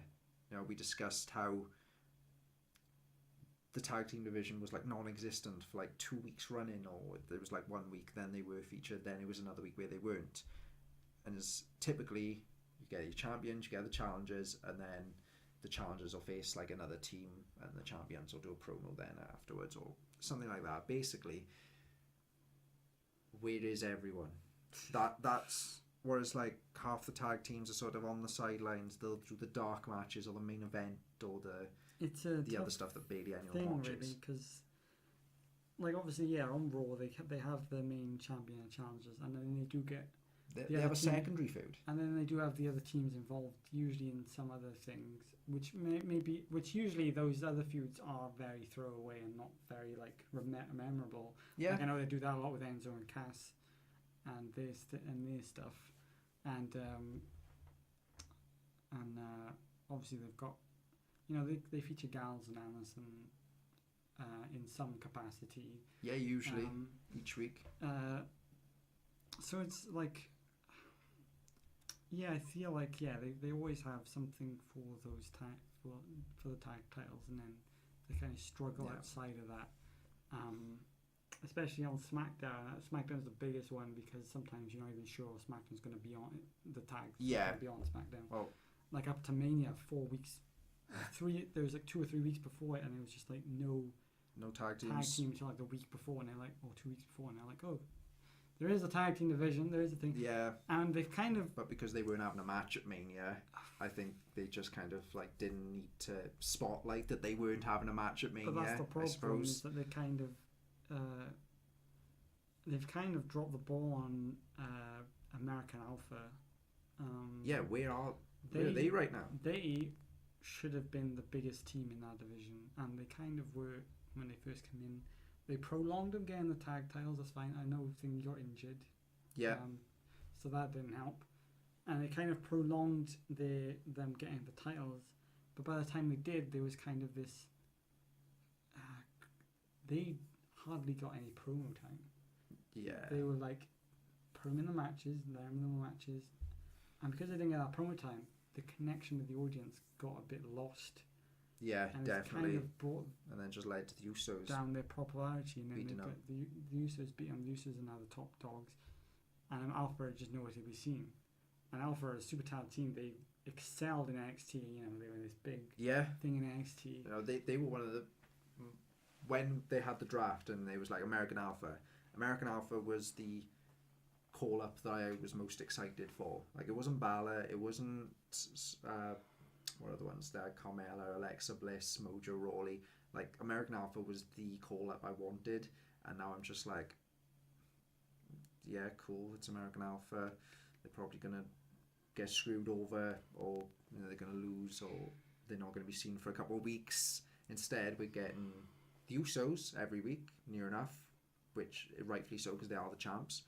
we discussed how the tag team division was like non-existent for like 2 weeks running, or there was like 1 week then they were featured, then it was another week where they weren't. And as typically you get your champions, you get the challengers, and then the challengers will face like another team and the champions will do a promo then afterwards or something like that. Basically, where is everyone? That's whereas like half the tag teams are sort of on the sidelines. They'll do the dark matches or the main event or the other stuff that barely anyone watches. Really, because like obviously on Raw they have the main champion and challengers, and then they do get They have a secondary feud. And then they do have the other teams involved, usually in some other things, which which usually those other feuds are very throwaway and not very like memorable. Yeah. Like, I know they do that a lot with Enzo and Cass, and their stuff, and obviously they've got, they feature Gals and Anderson in some capacity. Yeah, usually each week. So it's like, yeah, I feel like they always have something for those for the tag titles, and then they kind of struggle outside of that. Especially on SmackDown. SmackDown's the biggest one because sometimes you're not even sure SmackDown's going to be on the tags. Yeah. Going to be on SmackDown. Well, like up to Mania, 4 weeks, there was like 2 or 3 weeks before it, and it was just like no tag teams. Tag team until like the week before, and they're like, 2 weeks before, and they're like, oh, there is a tag team division, there is a thing. Yeah. And they've kind of... But because they weren't having a match at Mania, I think they just kind of like didn't need to spotlight that they weren't having a match at Mania. But that's the problem, I suppose. is that they kind of... they've kind of dropped the ball on American Alpha. Where are they right now? They should have been the biggest team in that division, and they kind of were when they first came in. They prolonged them getting the tag titles, that's fine. I know Thing got injured. Yeah. So that didn't help. And they kind of prolonged them getting the titles, but by the time they did, there was kind of this... they hardly got any promo time. Yeah. They were like, put them in the matches, and because they didn't get that promo time, the connection with the audience got a bit lost. Yeah, and definitely. Kind of brought and then just led to the Usos down their popularity, and then beating up. The Usos beat them. The Usos are now the top dogs, and Alpha are just nowhere to be seen. And Alpha are a super talented team. They excelled in NXT. They were this big thing in NXT. They were one of the... When they had the draft and it was like American Alpha was the call-up that I was most excited for. Like, it wasn't Balor, it wasn't... what are the ones there? Carmella, Alexa Bliss, Mojo Rawley. Like, American Alpha was the call-up I wanted, and now I'm just like, yeah, cool, it's American Alpha. They're probably going to get screwed over, or they're going to lose, or they're not going to be seen for a couple of weeks. Instead, we're getting the Usos every week, near enough, which rightfully so, because they are the champs.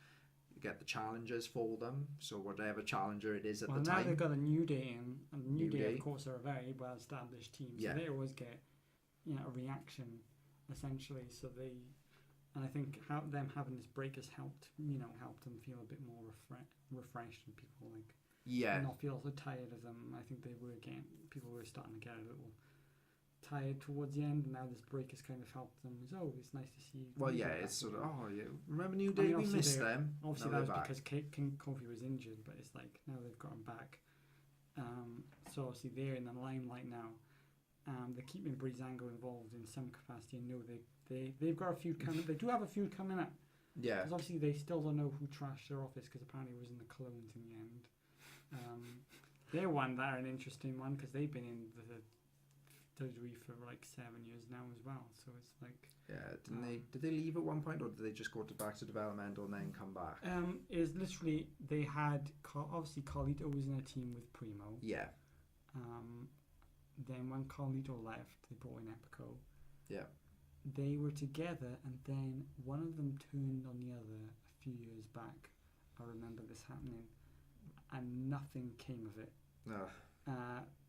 You get the challengers for them, so whatever challenger it is at the time. Well, now they've got a New Day in, and New Day, of course, are a very well-established team, so they always get, a reaction, essentially. So and I think them having this break has helped them feel a bit more refreshed, and people not feel so tired of them. I think people were starting to get a little tired towards the end, and now this break has kind of helped them. It's nice to see. Well, it's sort of, remember New Day? We missed them. Obviously, that was because King Kofi was injured, but it's like now they've got him back. So obviously they're in the limelight now. They're keeping Breezango involved in some capacity, and know they've got a feud coming. They do have a feud coming up. Yeah. Because obviously they still don't know who trashed their office, because apparently it was in the clones in the end. They're an interesting one, because they've been in the WWE for like 7 years now as well, so it's like... Yeah, did they leave at one point, or did they just go back to developmental and then come back? It's literally, they had, obviously Carlito was in a team with Primo. Yeah. Then when Carlito left, they brought in Epico. Yeah. They were together, and then one of them turned on the other a few years back. I remember this happening, and nothing came of it. No.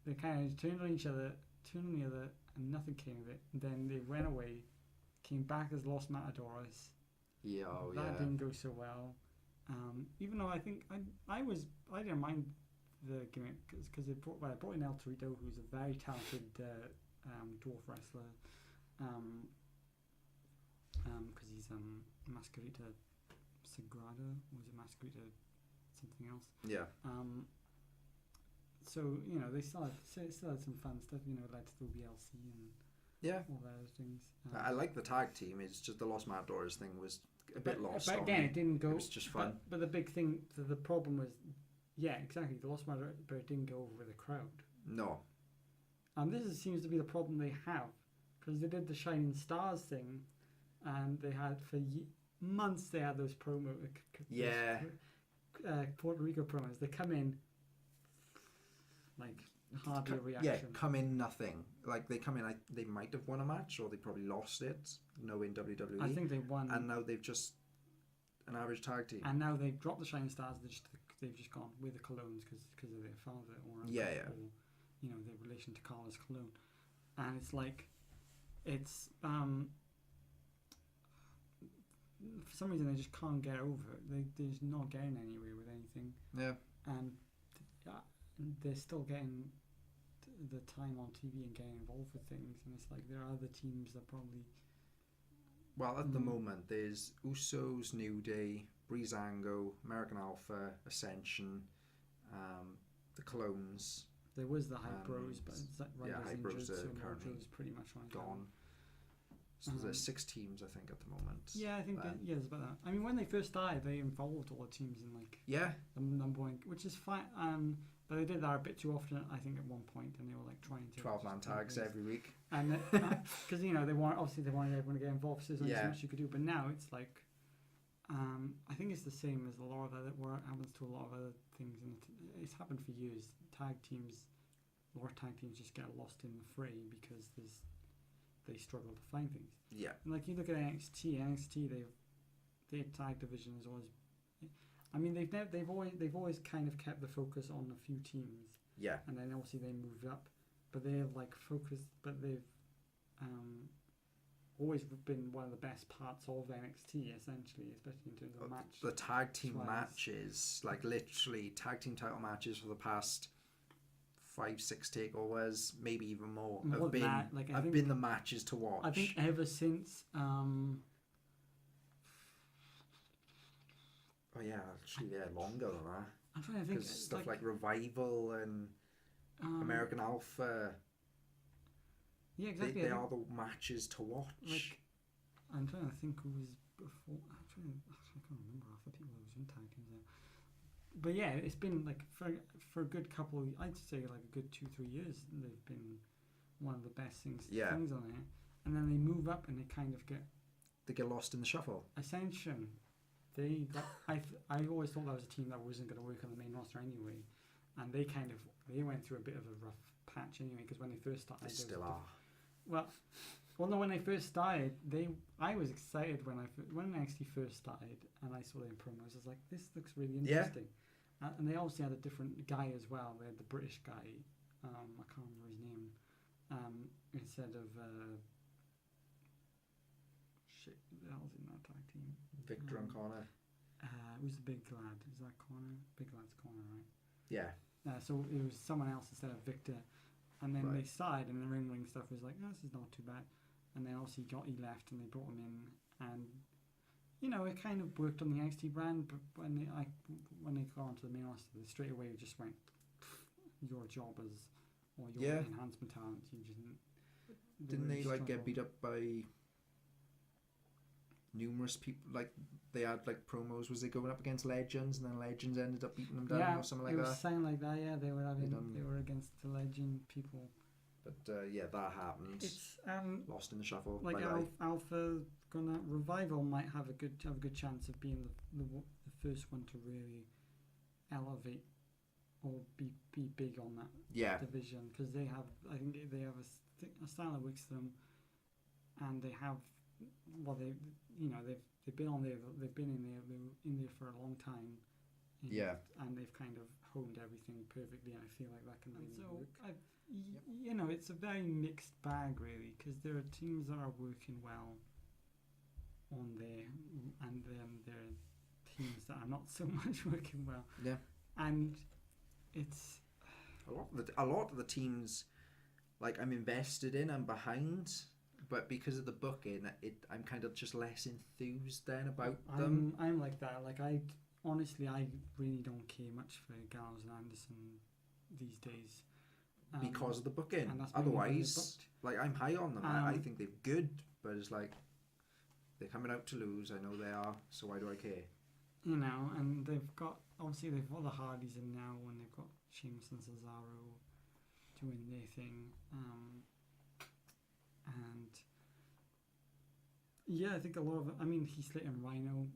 They kind of turned on each other, turned on the other, and nothing came of it. And then they went away, came back as Los Matadores. Yeah, that didn't go so well. Even though I think I didn't mind the gimmick, because they brought in El Torito, who's a very talented dwarf wrestler. Because he's Masquerita Sagrada, or was it Masquerita something else? Yeah. So they still had some fun stuff. Led to the BLC and all those things. I like the tag team. It's just the Los Matadores thing was a bit lost. But again, it didn't go. It was just fun. But the big thing, the problem was, exactly. The Los Matadores, but it didn't go over with the crowd. No. And this seems to be the problem they have, because they did the Shining Stars thing, and they had for months they had those promo. Puerto Rico promos. They come in like hardly a reaction. Yeah, come in nothing. Like they come in, like they might have won a match or they probably lost it. No in WWE. I think they won, and now they've just an average tag team. And now they've dropped the Shining Stars. They've just gone with the Colognes because of their father or their relation to Carlos Colon, and it's like for some reason they just can't get over it. They're just not getting anywhere with anything. Yeah. And they're still getting the time on TV and getting involved with things. And it's like there are other teams that probably... Well, at the moment, there's Usos, New Day, Breezango, American Alpha, Ascension, the Clones. There was the Hype Bros, but Hype Bros injured, are currently pretty much on gone. So there's 6 teams, I think, at the moment. Yeah, I think there's about that. I mean, when they first started, they involved all the teams in the number one, which is fine. But they did that a bit too often, I think, at one point, and they were like trying to 12-man tags every week. And because they wanted everyone to get involved, so there's only so much you could do. But now it's like, I think it's the same as a lot of other happens to a lot of other things, and it's happened for years. A lot of tag teams just get lost in the fray because they struggle to find things. Yeah. And like you look at NXT, their tag division is always. I mean, they've always kind of kept the focus on a few teams. Yeah. And then obviously they moved up, but they're like focused. But they've always been one of the best parts of NXT, essentially, especially in terms of match. The tag team matches, like literally tag team title matches for the past 5-6 takeovers, maybe even more have been the matches to watch. I think ever since. Oh yeah, actually, longer than that. I'm trying to think. Stuff like Revival and American Alpha. Yeah, exactly. They are the matches to watch. Like, I'm trying to think who was before. I can't remember half the people that was in tag teams there. But yeah, it's been like for a good couple. I'd say like a good 2-3 years. They've been one of the best things on there. And then they move up and they kind of get. They get lost in the shuffle. Ascension. I always thought that was a team that wasn't going to work on the main roster anyway, and they went through a bit of a rough patch anyway because when they first started, they still are. Well, no, when they first started, I was excited when NXT first started and I saw them promos. I was like, this looks really interesting, and they obviously had a different guy as well. They had the British guy, I can't remember his name, instead of. Shit, who the hell's in that tag team? Victor and Connor. Who's the big lad? Is that Connor? Big lad's Connor, right? Yeah. So it was someone else instead of Victor. And then they started, and the ring stuff was like, oh, this is not too bad. And then obviously he left, and they brought him in. And, it kind of worked on the NXT brand, but when they got onto the main roster, they straight away just went, your job or your enhancement talent, you just... Didn't they get beat up by... numerous people, like they had like promos. Was they going up against Legends and then Legends ended up beating them down or something like that? Yeah, it was something like that. Yeah, they were against the Legend people. But that happened. It's lost in the shuffle. Like Alpha Revival might have a good chance of being the first one to really elevate or be big on that division because they have a style that works for them, and they have. Well, they've been on there. They've been in there for a long time. And they've kind of honed everything perfectly. And I feel like that can really work. It's a very mixed bag, really, because there are teams that are working well on there, and then there are teams that are not so much working well. Yeah. And it's a lot of the teams, like I'm invested in and behind. But because of the booking, I'm kind of just less enthused then about them. I'm like that. Like I really don't care much for Gallows and Anderson these days. Because of the booking. Otherwise, like I'm high on them. I think they're good, but it's like they're coming out to lose. I know they are. So why do I care? And they've got the Hardys in now, and they've got Sheamus and Cesaro doing their thing. And I think a lot of Heath Slater and Rhino,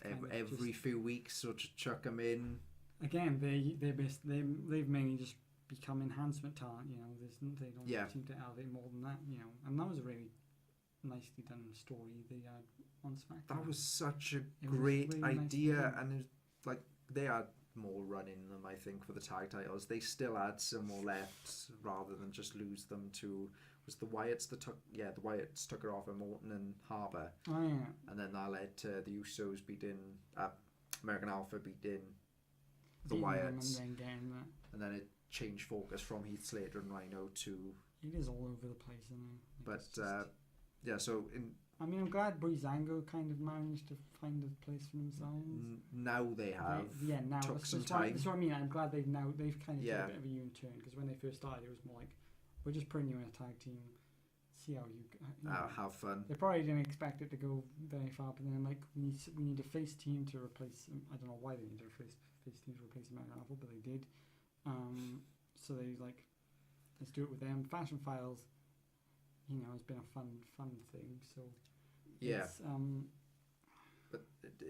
every few weeks, so to chuck them in. Again, they've mainly just become enhancement talent. You know, they don't seem to elevate more than that. You know, and that was a really nicely done story they had on SmackDown. That was such a great really idea, nice, and it was like they had more run in them, I think, for the tag titles. They still had some more left rather than just lose them to the Wyatts that took the Wyatts took it off of Morton and Harper. Oh yeah. And then that led to the Usos beating American Alpha beating the Wyatts. And then it changed focus from Heath Slater and Rhino to... It is all over the place, isn't it? But so in... I mean, I'm glad Breezango kind of managed to find a place for themselves. Now they have. Now took some time. That's what I mean. I'm glad they've kind of done a bit of a U-turn, because when they first started, it was more like, we're just putting you in a tag team, see how you have fun. They probably didn't expect it to go very far, but then like we need a face team to replace. I don't know why they needed a face team to replace American Alpha, but they did. So they like, let's do it with them. Fashion Files, you know, has been a fun thing. So yeah. But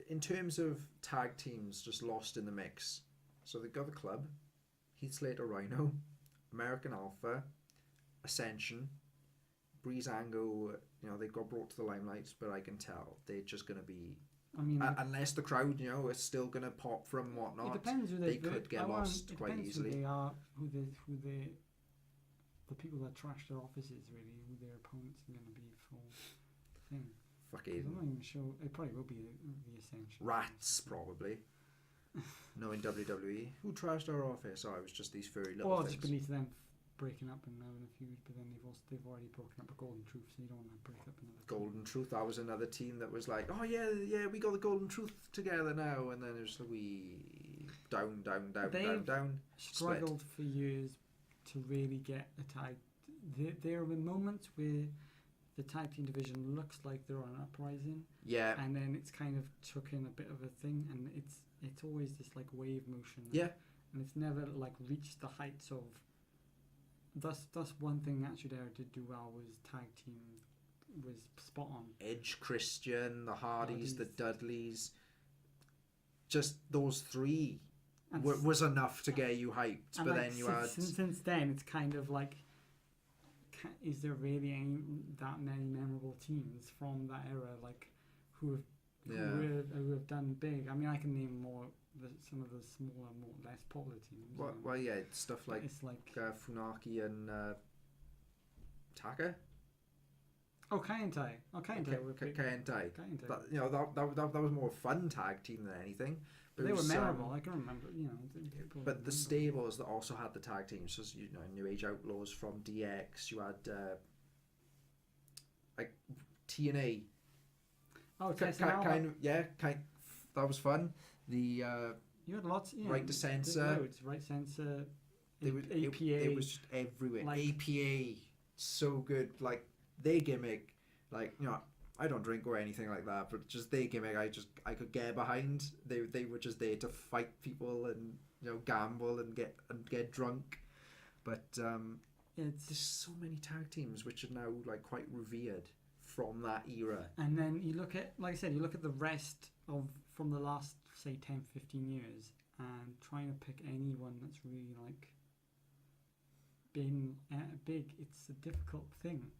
in terms of tag teams, just lost in the mix. So they got the club, Heath Slater, Rhino, American Alpha, Ascension, Breezango. You know, they got brought to the limelight, but I can tell they're just going to be. I mean, unless the crowd, you know, is still going to pop from whatnot. It depends who they could get lost quite easily. Who they are, the people that trash their offices, really, who their opponents are going to be for thing. Fuck it. I'm not even sure. It probably will be the Ascension. Rats, probably. No, in WWE. Who trashed our office? Oh, it was just these furry little things. Well, just beneath them breaking up and having a feud, but then they've already broken up a Golden Truth, so you don't want to break up another Golden Truth. That was another team that was like, oh yeah, we got the Golden Truth together now, and then it was like we down. Struggled for years to really get a tag. There are moments where the tag team division looks like they're on an uprising, and then it's kind of took in a bit of a thing, and it's always this like wave motion, and it's never like reached the heights of. That's one thing Attitude Era did do well, was tag team was spot on. Edge, Christian, the Hardys, the Dudleys, just those three was enough to get you hyped. But then you had since then it's kind of like, is there really that many memorable teams from that era like who have done big? I mean, I can name some of the smaller, less popular teams. Well, yeah, stuff like Funaki and Taka. Kaintai. Kaintai. You know, that was more a fun tag team than anything. But they were memorable. I can remember. You know, but the stables that also had the tag teams, so you know, New Age Outlaws from DX. You had like TNA. Oh, that was fun. You had lots. Yeah, Right to Censor. Right Censor. APA. It was just everywhere. Like, APA, so good. Like their gimmick, like, you know, I don't drink or anything like that, but just their gimmick, I could get behind. They were just there to fight people and, you know, gamble and get drunk. But there's so many tag teams which are now like quite revered from that era. And then you look at, like I said, the rest from the last, say, 10, 15 years, and trying to pick anyone that's really like been big, it's a difficult thing.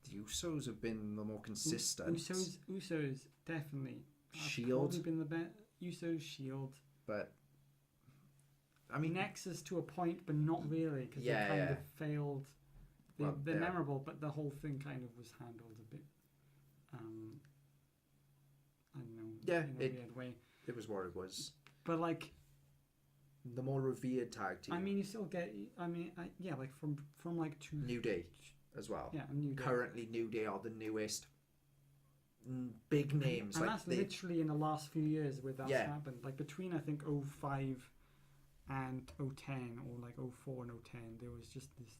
The Usos have been the more consistent. Usos definitely. Shield. Probably been the best. Usos, Shield. But I mean, Nexus to a point, but not really, because they kind of failed. They're memorable, but the whole thing kind of was handled a bit. I don't know. Yeah, in a weird way. It was what it was. But like, the more revered tag team. I mean, you still get. I mean, like from like two. New Day as well. Yeah, New Day. Currently, New Day are the newest big names. And that's literally in the last few years where that's happened. Like between, I think, 05 and 010, or like 04 and 010, there was just this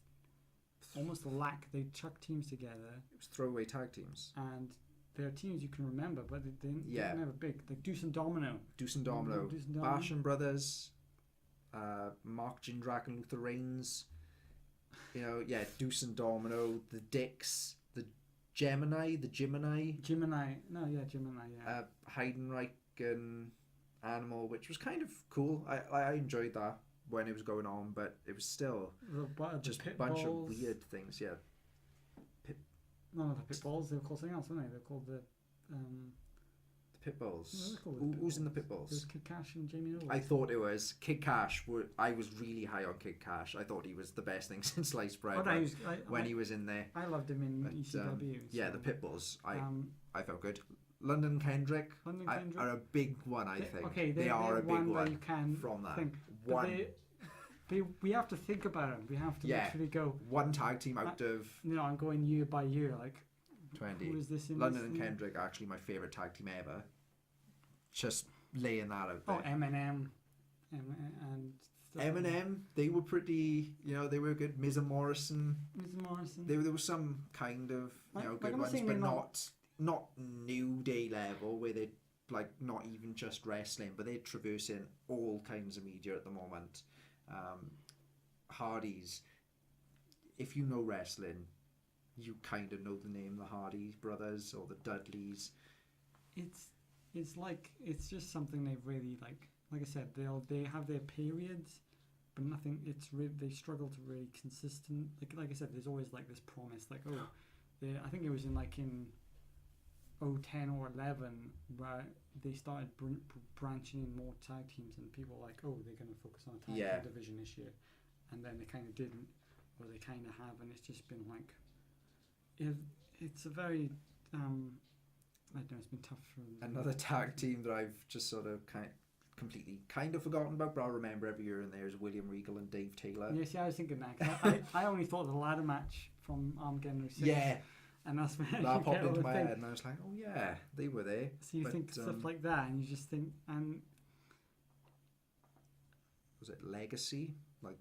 almost a lack. They chucked teams together. It was throwaway tag teams. And there are teams you can remember, but they were never big. Like Deuce and Domino. Basham Brothers, Mark Jindrak and Luther Reigns. You know, Deuce and Domino, the Dicks, the Gemini. Gemini, yeah. Heidenreich and Animal, which was kind of cool. I enjoyed that when it was going on, but it was still just a bunch of weird things. Yeah. No, the pit balls. They were called something else, weren't they? They're called the Pit Bulls. No, Who's in the Pit Bulls? It was Kid Cash and Jamie Knowles. I thought it was Kid Cash. I was really high on Kid Cash. I thought he was the best thing since sliced bread when he was in there. I loved him in ECW. Yeah, the Pit Bulls. I felt good. London Kendrick are a big one, I think. Okay, they are a big one you can from that. Think, one. We have to think about them. We have to literally go. One tag team out of... I'm going year by year. Like 20. Who is this in London this and thing? Kendrick are actually my favourite tag team ever. Just laying that out there. Oh, Eminem. And stuff. Eminem, they were pretty, they were good. Miz and Morrison. There were some kind of, good ones, but not New Day level where they're like not even just wrestling, but they're traversing all kinds of media at the moment. Hardys, if you know wrestling, you kind of know the name the Hardy brothers or the Dudleys. It's like it's just something they've really like I said, they have their periods, but nothing. They struggle to really consistent. Like I said, there's always like this promise, like I think it was in 2010 or 11 where they started branching in more tag teams, and people were like, they're going to focus on a tag team division this year, and then they kind of didn't, or they kind of have, and it's just been like, it's a very I don't know, it's been tough for another tag team that I've just sort of completely forgotten about, but I'll remember every year. And there's William Regal and Dave Taylor. Yeah, see, I was thinking that 'cause I only thought of the ladder match from Armageddon 06. Yeah. And that's when that popped into my head, and I was like, oh yeah, they were there. So you think stuff like that, and you just think, and was it Legacy? Like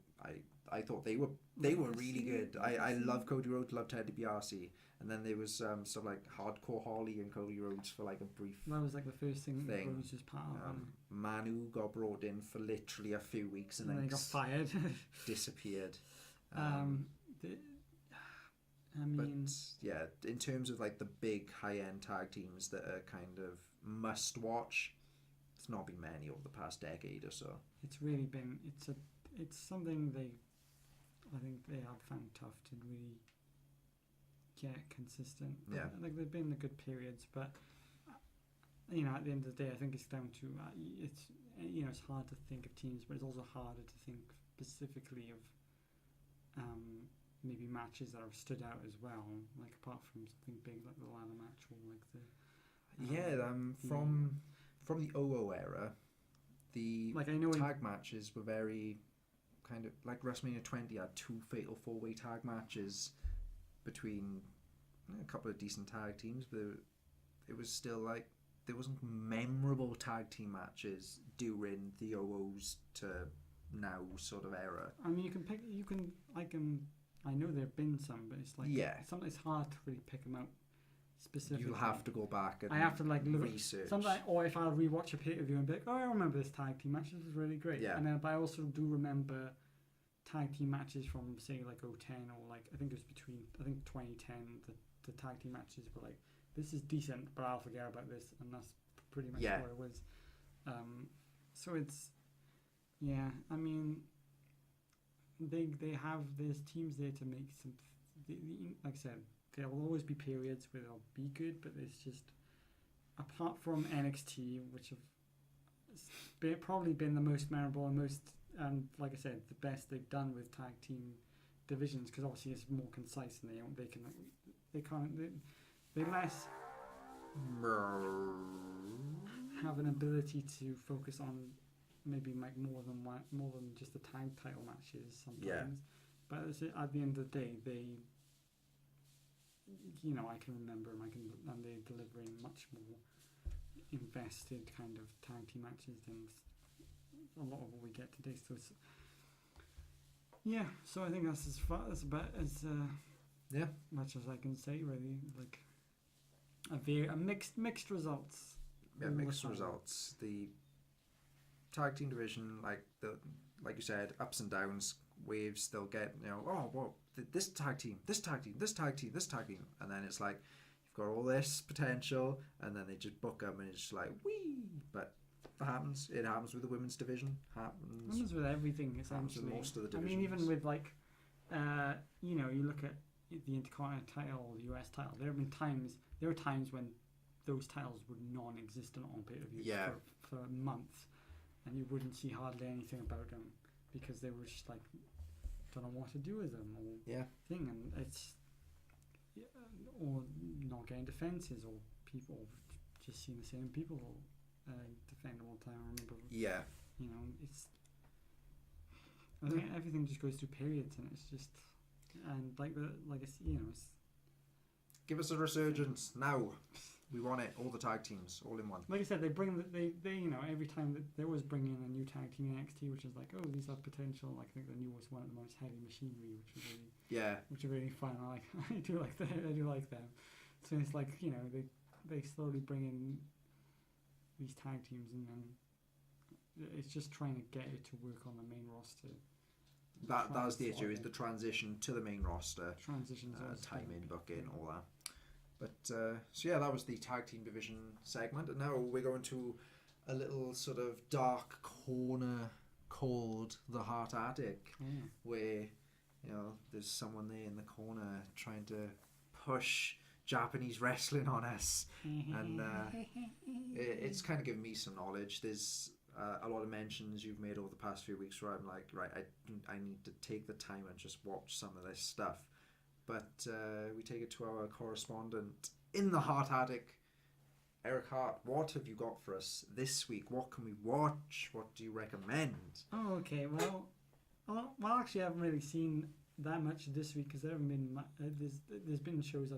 I thought they were really good. I love Cody Rhodes, love Ted DiBiase, and then there was stuff like Hardcore Holly and Cody Rhodes for like a brief. That was like the first thing Rhodes was part of. Manu got brought in for literally a few weeks, and then he got fired, disappeared. But yeah, in terms of like the big high-end tag teams that are kind of must-watch, it's not been many over the past decade or so. It's really been it's something I think they have found tough to really get consistent. Yeah, like they've been the good periods, but at the end of the day, I think it's down to it's hard to think of teams, but it's also harder to think specifically of maybe matches that have stood out as well, like apart from something big like the ladder match or like the from the OO era, the tag matches were very kind of like WrestleMania 20 had 2 fatal 4-way tag matches between a couple of decent tag teams, but it was still like there wasn't memorable tag team matches during the OOs to now sort of era. I mean, I know there have been some, but it's like sometimes it's hard to really pick them out specifically. You'll have to go back and I have to look research. Or if I rewatch a pay-per-view and be like, I remember this tag team match. This was really great. Yeah. And then, but I also do remember tag team matches from say like 2010 or like I think it was between 2010. The tag team matches were like, this is decent, but I'll forget about this, and that's pretty much what it was. So it's I mean. There's teams there to make some. Like I said, there will always be periods where they'll be good, but there's just apart from NXT, which have probably been the most memorable and most, like I said, the best they've done with tag team divisions, because obviously it's more concise and they less have an ability to focus on. Maybe make more than just the tag title matches sometimes, but at the end of the day, they, I can remember them. And they're delivering much more invested kind of tag team matches than a lot of what we get today. So so I think that's about as much as I can say really. Like a mixed results. Yeah, mixed results. The tag team division, like you said, ups and downs, waves. They'll get this tag team, and then it's like you've got all this potential, and then they just book them, and it's just like wee. But That happens. It happens with the women's division. Happens with everything, essentially. With most of the I divisions. mean, even with like, you look at the Intercontinental title, the US title. There were times when those titles were non-existent on pay-per-views for months, and you wouldn't see hardly anything about them because they were just like, don't know what to do with them or thing, and it's or not getting defenses or people just seeing the same people defend all the time. I remember. Yeah. It's. I think everything just goes through periods, and it's just, and it's. Give us a resurgence now. We want it. All the tag teams, all in one. Like I said, they every time that they always bring in a new tag team in NXT, which is like, oh, these have potential. Like I think the newest one at the moment is Heavy Machinery, which is really fun. I do like them. So it's like they slowly bring in these tag teams, and then it's just trying to get it to work on the main roster. That's the issue, is the transition to the main roster. Transitions, timing, booking, all that. But that was the tag team division segment, and now we're going to a little sort of dark corner called the Hart Attic, where there's someone there in the corner trying to push Japanese wrestling on us, and it's kind of given me some knowledge. There's a lot of mentions you've made over the past few weeks where I'm like, right, I need to take the time and just watch some of this stuff. But we take it to our correspondent in the Hart Attic, Eric Hart. What have you got for us this week? What can we watch? What do you recommend? Oh, okay. Well, actually, I haven't really seen that much this week because there haven't been. There's been shows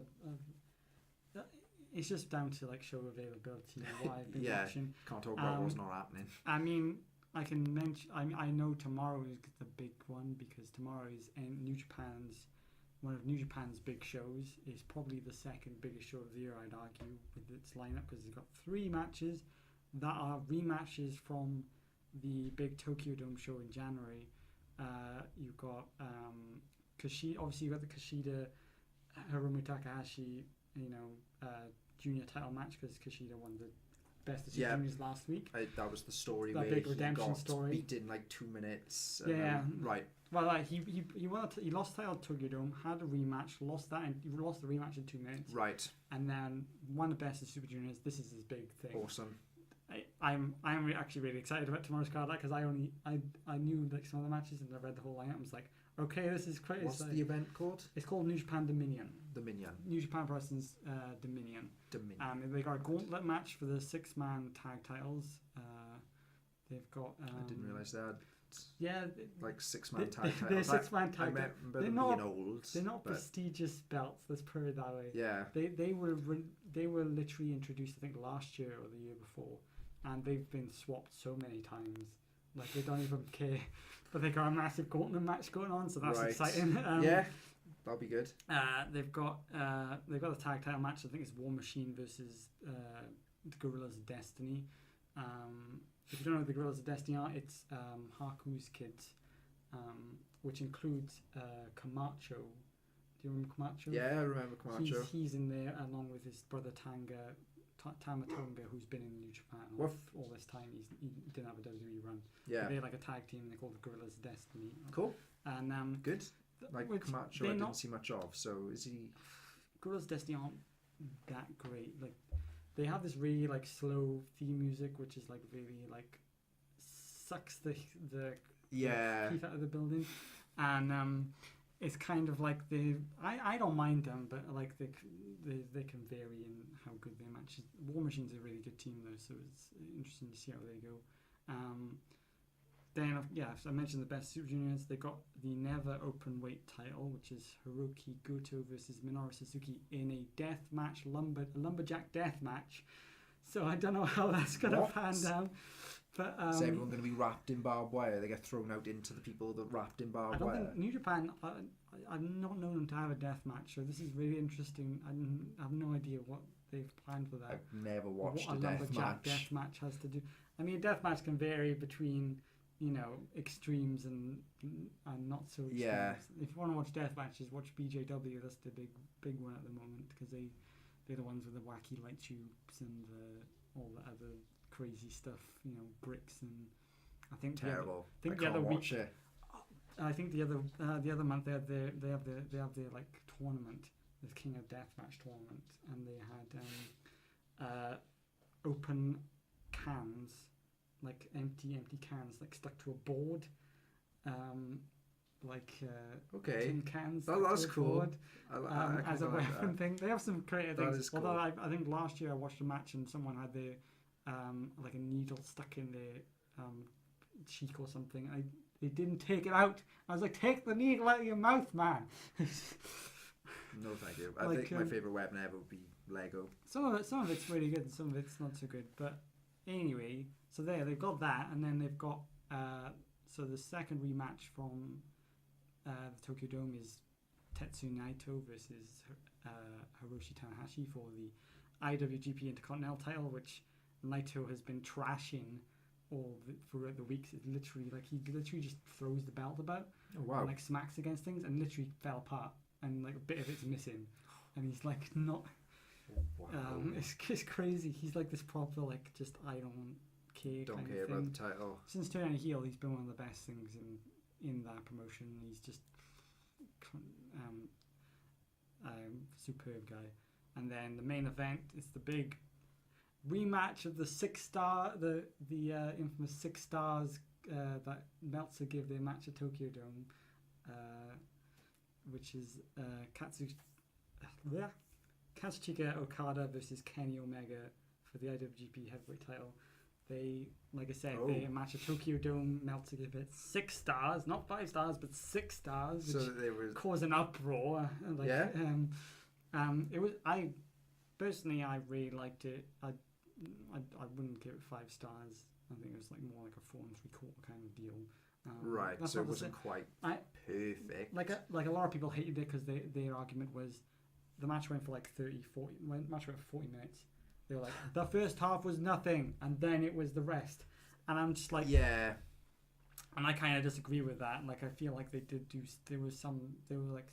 it's just down to like show availability and what I've been watching. Can't talk about what's not happening. I mean, I can mention. I know tomorrow is the big one because tomorrow is one of New Japan's big shows. Is probably the second biggest show of the year, I'd argue, with its lineup because it's got 3 matches that are rematches from the big Tokyo Dome show in January. You've got Kushida. Obviously, you've got the Kushida Hiromu Takahashi, junior title match because Kushida won the Best of Juniors last week. That was the story that where big he redemption got story. beat in like 2 minutes. Right. Well, he lost the title at Tokyo Dome, had a rematch, lost the rematch in 2 minutes. Right. And then won the Best of Super Juniors. This is his big thing. Awesome. I'm actually really excited about tomorrow's card because I knew like some of the matches and I read the whole lineup. I was like, okay, this is crazy. What's the event called? It's called New Japan Dominion. New Japan Wrestling's Dominion. They got a gauntlet match for the 6-man tag titles. They've got. I didn't realise that. Yeah, like 6-man tag titles. They're 6-man tag. I remember them being old. They're not prestigious belts. Let's put it that way. Yeah. They were literally introduced, I think, last year or the year before, and they've been swapped so many times. Like they don't even care. But they got a massive gauntlet match going on, so that's exciting. Yeah, that'll be good. They've got the tag title match. I think it's War Machine versus the Gorillas of Destiny. If you don't know what the Gorillas of Destiny are, it's Haku's kids, which includes Camacho. Do you remember Camacho? Yeah, I remember Camacho. He's in there along with his brother Tama Tonga, who's been in New Japan all this time. He didn't have a WWE run. Yeah. They're like a tag team. They're called the Gorillas of Destiny. Cool. And good. Camacho, I didn't see much of. So is he? Gorillas of Destiny aren't that great. Like they have this really like slow theme music, which is like really like sucks the teeth out of the building, and it's kind of like I don't mind them, but like they can vary in how good their matches. War Machine's a really good team though, so it's interesting to see how they go. Then so I mentioned the Best Super Juniors. They got the never open weight title, which is Hiroki Goto versus Minoru Suzuki in a death match, lumberjack death match. So I don't know how that's gonna pan down. But is everyone going to be wrapped in barbed wire? They get thrown out into the people that wrapped in barbed wire. I don't think New Japan. I've not known them to have a death match, so this is really interesting. I have no idea what they've planned for that. I've never watched what a lumberjack death match has to do. I mean, a death match can vary between extremes and not so extremes. Yeah. If you want to watch death matches, watch BJW. That's the big one at the moment because they're the ones with the wacky light tubes and all the other crazy stuff, bricks and I think terrible. I think I can't watch week, it. I think the other month they have their like tournament, the King of Deathmatch tournament, and they had open cans, like empty cans, like stuck to a board, Okay, tin cans. that's cool. Board, as a weapon that. thing. They have some creative That things. is cool. Although I think last year I watched a match and someone had their like a needle stuck in their cheek or something. They didn't take it out. I was like, take the needle out of your mouth, man. No, thank you. I think my favourite weapon ever would be Lego. Some of it's really good, and some of it's not so good. But anyway, so they've got that, and then they've got so the second rematch from the Tokyo Dome is Tetsu Naito versus Hiroshi Tanahashi for the IWGP Intercontinental title, which Naito has been trashing throughout the weeks. It's literally like he literally just throws the belt about, Oh wow! and like smacks against things, and literally fell apart, and like a bit of it's missing, and he's like not. Wow. It's crazy. He's like this proper like just I don't care. Don't kind care of thing. about the title. Since turning heel, he's been one of the best things in that promotion. He's just superb guy. And then the main event is the big rematch of the infamous 6 stars that Meltzer gave their match at Tokyo Dome, which is Kazuchika Okada versus Kenny Omega for the IWGP Heavyweight title. They, like I said, they match at Tokyo Dome. Meltzer gave it 6 stars, not 5 stars, but 6 stars, which So they were caused an uproar. Like, yeah. It was. I really liked it. I wouldn't give it 5 stars. I think it was like more like a 4 3/4 kind of deal. Right, so it wasn't quite perfect. Like a lot of people hated it because their argument was the match went for like 40 minutes. They were like, the first half was nothing, and then it was the rest. And I'm just like, yeah. And I kind of disagree with that. Like, I feel like they were like,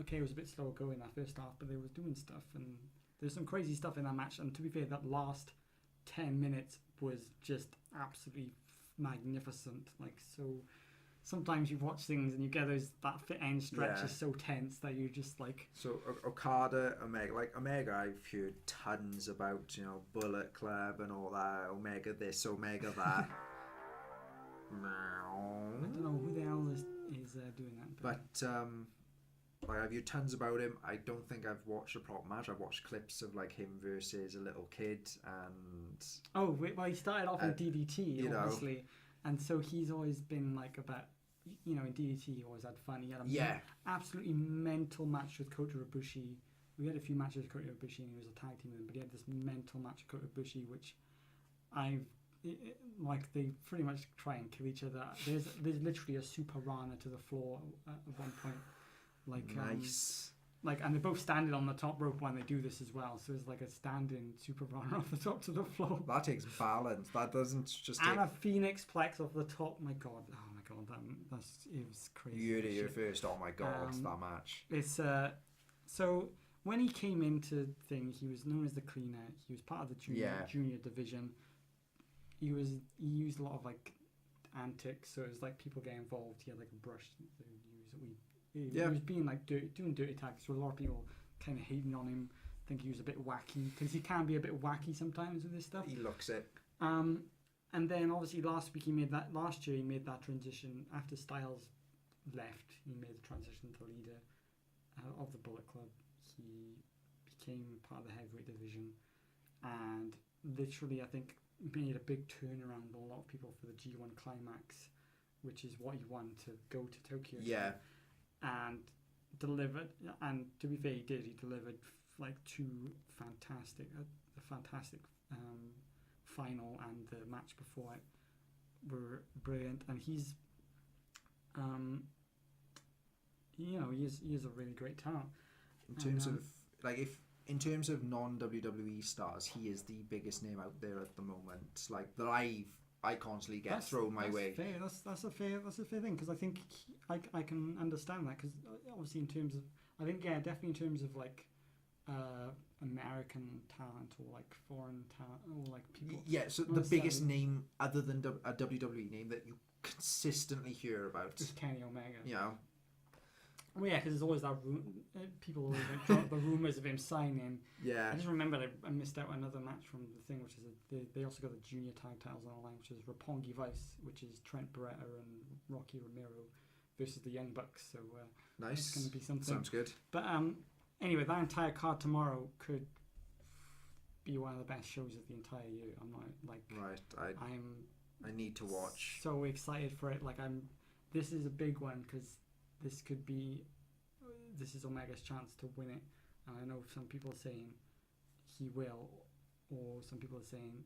okay, it was a bit slower going that first half, but they were doing stuff, and there's some crazy stuff in that match. And to be fair, that last 10 minutes was just absolutely magnificent. Like, so sometimes you watch things and you get that end stretch is so tense that you're just like. So Okada, Omega, I've heard tons about, Bullet Club and all that. Omega this, Omega that. I don't know who the hell is doing that. But I've heard tons about him. I don't think I've watched a proper match. I've watched clips of like him versus a little kid and. He started off in DDT, obviously, and so he's always been like about. In DDT he always had fun. He had a absolutely mental match with Kota Ibushi. We had a few matches with Kota Ibushi and he was a tag team with him, but he had this mental match with Kota Ibushi, which they pretty much try and kill each other. There's literally a super rana to the floor at one point. Like nice. And they're both standing on the top rope when they do this as well. So it's like a standing super rana off the top to the floor. That takes balance. That doesn't just. And a Phoenix Plex off the top. My God. Oh my God. It was crazy. You heard it here first. Oh my God. That match. It's so when he came into thing, he was known as the cleaner. He was part of the junior division. He used a lot of like antics. So it was like people get involved. He had like a brush that he used. He was being like doing dirty tags. So a lot of people kind of hating on him. Think he was a bit wacky because he can be a bit wacky sometimes with this stuff. He looks it. And then obviously last year he made that transition after Styles left. He made the transition to leader of the Bullet Club. He became part of the heavyweight division, and literally I think made a big turnaround on a lot of people for the G1 Climax, which is what he won to go to Tokyo. Yeah. And delivered, and to be fair, he did. He delivered like the fantastic final and the match before it were brilliant. And he's, he is a really great talent. In terms of non-WWE stars, he is the biggest name out there at the moment. Like that I constantly get thrown my way. Fair. That's a fair thing, because I think I can understand that, because obviously in terms of definitely in terms of like American talent or like foreign talent or like people. Yeah, so the biggest name other than a WWE name that you consistently hear about is Kenny Omega. Yeah. Well, yeah, because there's always that people always like drop the rumors of him signing. Yeah. I just remember I missed out another match from the thing, which is they also got the junior tag titles on the line, which is Roppongi Vice, which is Trent Beretta and Rocky Romero versus the Young Bucks. So nice. It's going to be something. Sounds good. But anyway, that entire card tomorrow could be one of the best shows of the entire year. I'm not like right. I need to watch. So excited for it. Like this is a big one because this is Omega's chance to win it, and I know some people are saying he will, or some people are saying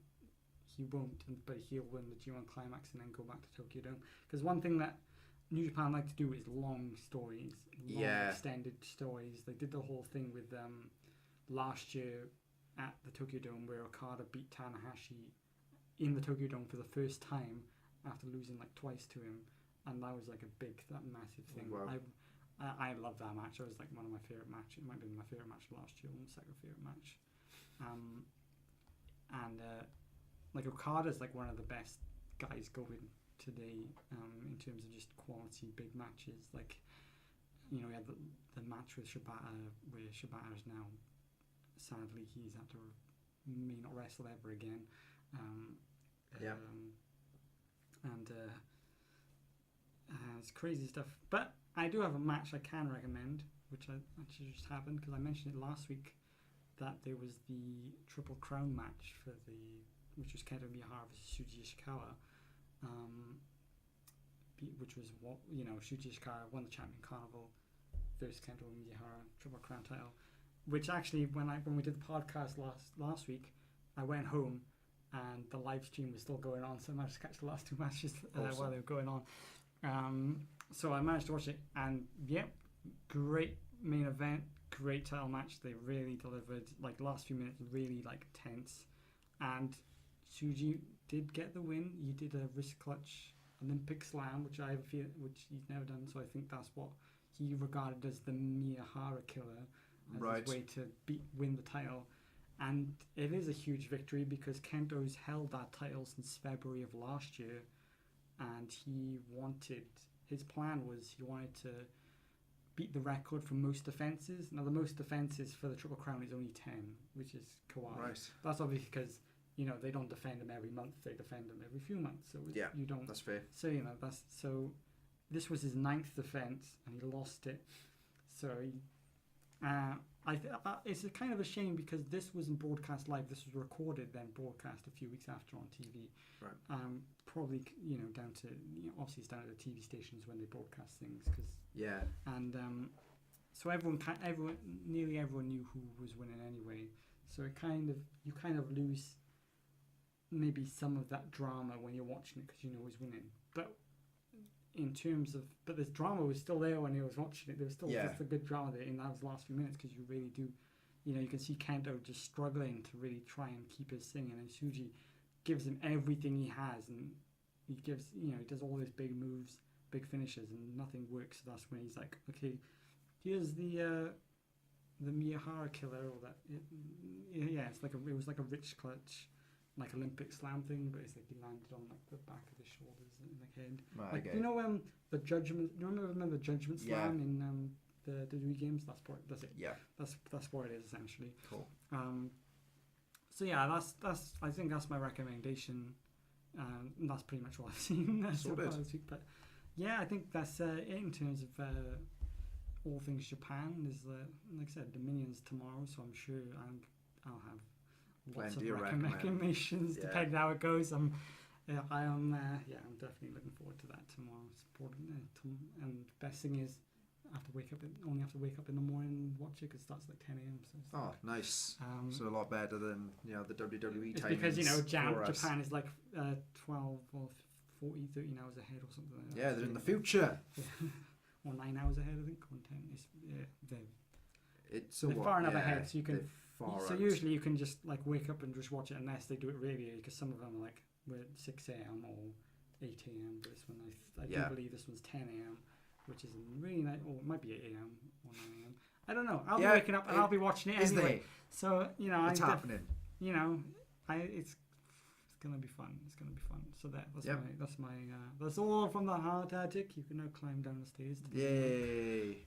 he won't, but he'll win the G1 Climax and then go back to Tokyo Dome. Because one thing that New Japan like to do is long stories, extended stories. They did the whole thing with last year at the Tokyo Dome where Okada beat Tanahashi in the Tokyo Dome for the first time after losing like twice to him. And that was like that massive thing. Wow. I love that match. It was like one of my favourite matches. It might be my favourite match last year, and second favourite match. Like Okada's like one of the best guys going today in terms of just quality big matches. Like, we had the match with Shibata, where Shibata is now, sadly, he's had to may not wrestle ever again. It's crazy stuff. But I do have a match I can recommend, which I actually just happened because I mentioned it last week, that there was the Triple Crown match which was Kento Miyahara versus Shuji Ishikawa, which was Shuji Ishikawa won the Champion Carnival versus Kento Miyahara Triple Crown title. Which actually, when we did the podcast last week, I went home and the live stream was still going on, so I managed to catch the last two matches while they were going on. So I managed to watch it, and great main event, great title match. They really delivered. Like last few minutes, really like tense, and Shuji did get the win. He did a wrist clutch Olympic slam, which which he's never done. So I think that's what he regarded as the Miyahara killer, as his way to win the title. And it is a huge victory because Kento's held that title since February of last year, and his plan was he wanted to beat the record for most defences. Now the most defences for the Triple Crown is only 10, which is Kawhi. Right. That's obviously because they don't defend him every month; they defend him every few months. So you don't. That's fair. So this was his 9th defence, and he lost it. So it's a kind of a shame because this wasn't broadcast live. This was recorded, then broadcast a few weeks after on TV. Right. Probably down to obviously it's down to the TV stations when they broadcast things so nearly everyone knew who was winning anyway. So you kind of lose maybe some of that drama when you're watching it because you know who's winning. But this drama was still there when he was watching it. There was still just a good drama there in those last few minutes because you really do, you can see Kento just struggling to really try and keep his thing, and Shuji gives him everything he has, and he does all these big moves, big finishes, and nothing works. So that's when he's like, okay, here's the Miyahara killer, or that. It was like a rich clutch, like Olympic slam thing, but it's like he landed on like the back of his shoulders and the head. Right, like the judgment. You remember the judgment slam in the WWE games? That's it. Yeah. That's what it is essentially. Cool. So yeah, that's I think that's my recommendation. And that's pretty much all I've seen so far this week. But yeah, I think that's it in terms of all things Japan. There's like I said, Dominion's tomorrow, so I'm sure I'll have lots of recommendations depending how it goes. I'm definitely looking forward to that tomorrow. And best thing is only have to wake up in the morning and watch it because it starts like 10 a.m. So nice. So a lot better than the WWE time. Because Japan is like 12 or 13 hours ahead or something like that. Yeah, they're in the future. Or 9 hours ahead, I think, or 10. They're far enough ahead, so you can. So usually you can just like wake up and just watch it unless they do it really early, because some of them are like we're at 6 a.m. or 8 a.m. But this one I do believe this one's 10 a.m. which is really nice, or it might be 8 a.m. or 9 a.m. I don't know. I'll be Yeah, waking up and I'll be watching it Is anyway. there? So It's happening. It's gonna be fun. It's gonna be fun. So that's Yep. that's all from the Hart attic. You can now climb down the stairs. Yay!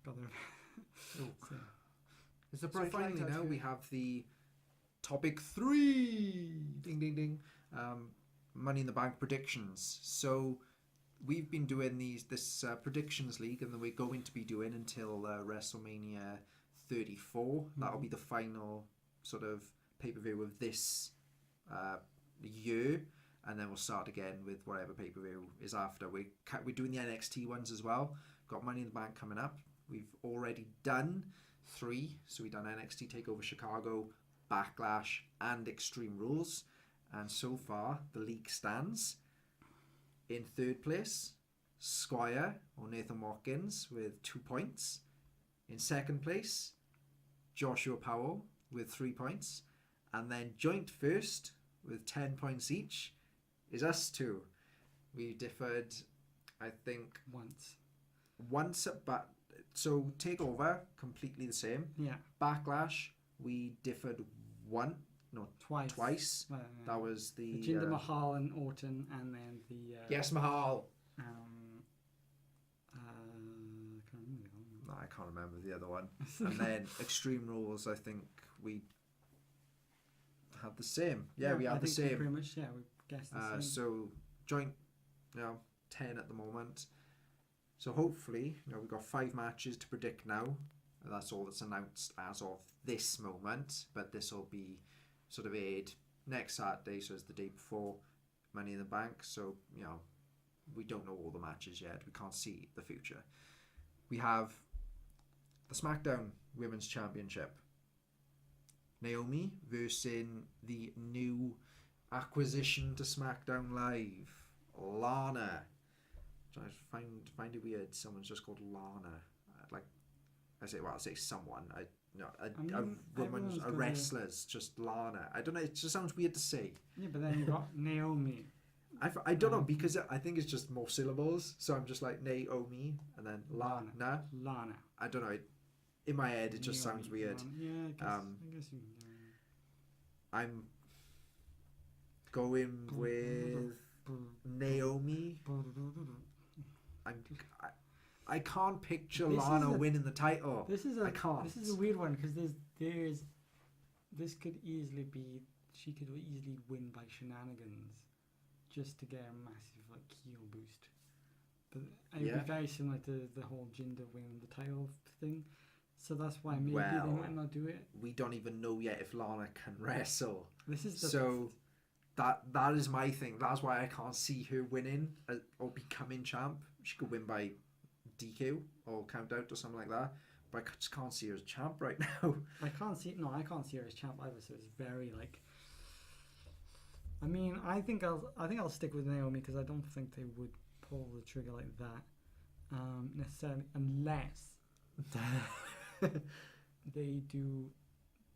Got there. So finally now we have the topic 3. Ding ding ding. Money in the Bank predictions. So we've been doing this predictions league, and then we're going to be doing until WrestleMania 34. That'll be the final sort of pay-per-view of this year, and then we'll start again with whatever pay-per-view is after. We're doing the NXT ones as well. Got Money in the Bank coming up. We've already done 3. So we've done NXT TakeOver Chicago, Backlash, and Extreme Rules. And so far, the league stands in 3rd place, Squire or Nathan Watkins with 2 points. In 2nd place, Joshua Powell with 3 points. And then joint first with 10 points each is us two. We differed, I think, Once, but so TakeOver completely the same. Yeah. Backlash we differed twice. That was the Jinder Mahal and Orton, and then the yes, Mahal. I can't remember the other one. No, I can't remember the other one. And then Extreme Rules, I think we had the same. Yeah, we had the same. Pretty much, yeah, we guessed the same. So joint, 10 at the moment. So hopefully, we've got 5 matches to predict now. That's all that's announced as of this moment. But this will be sort of aired next Saturday, so it's the day before Money in the Bank. So, we don't know all the matches yet. We can't see the future. We have the SmackDown Women's Championship. Naomi versus the new acquisition to SmackDown Live, Lana. I find it weird. Someone's just called Lana. I say someone. A wrestler's just Lana. I don't know. It just sounds weird to say. Yeah, but then you got Naomi. I don't know, because I think it's just more syllables. So I'm just like Naomi and then Lana. Lana. I don't know. In my head, it just sounds weird. Yeah, I guess you. I'm going with Naomi. I can't picture Lana winning the title. I can't. This is a weird one, because this could easily be, she could easily win by shenanigans, just to get a massive heel boost. But it would be very similar to the whole Jinder winning the title thing. So that's why maybe they might not do it. We don't even know yet if Lana can wrestle. So that is my thing. That's why I can't see her winning or becoming champ. She could win by DQ or count out or something like that. But I just can't see her as champ right now. I can't see her as champ either. So it's very like. I mean, I think I'll stick with Naomi, because I don't think they would pull the trigger like that necessarily, unless they do.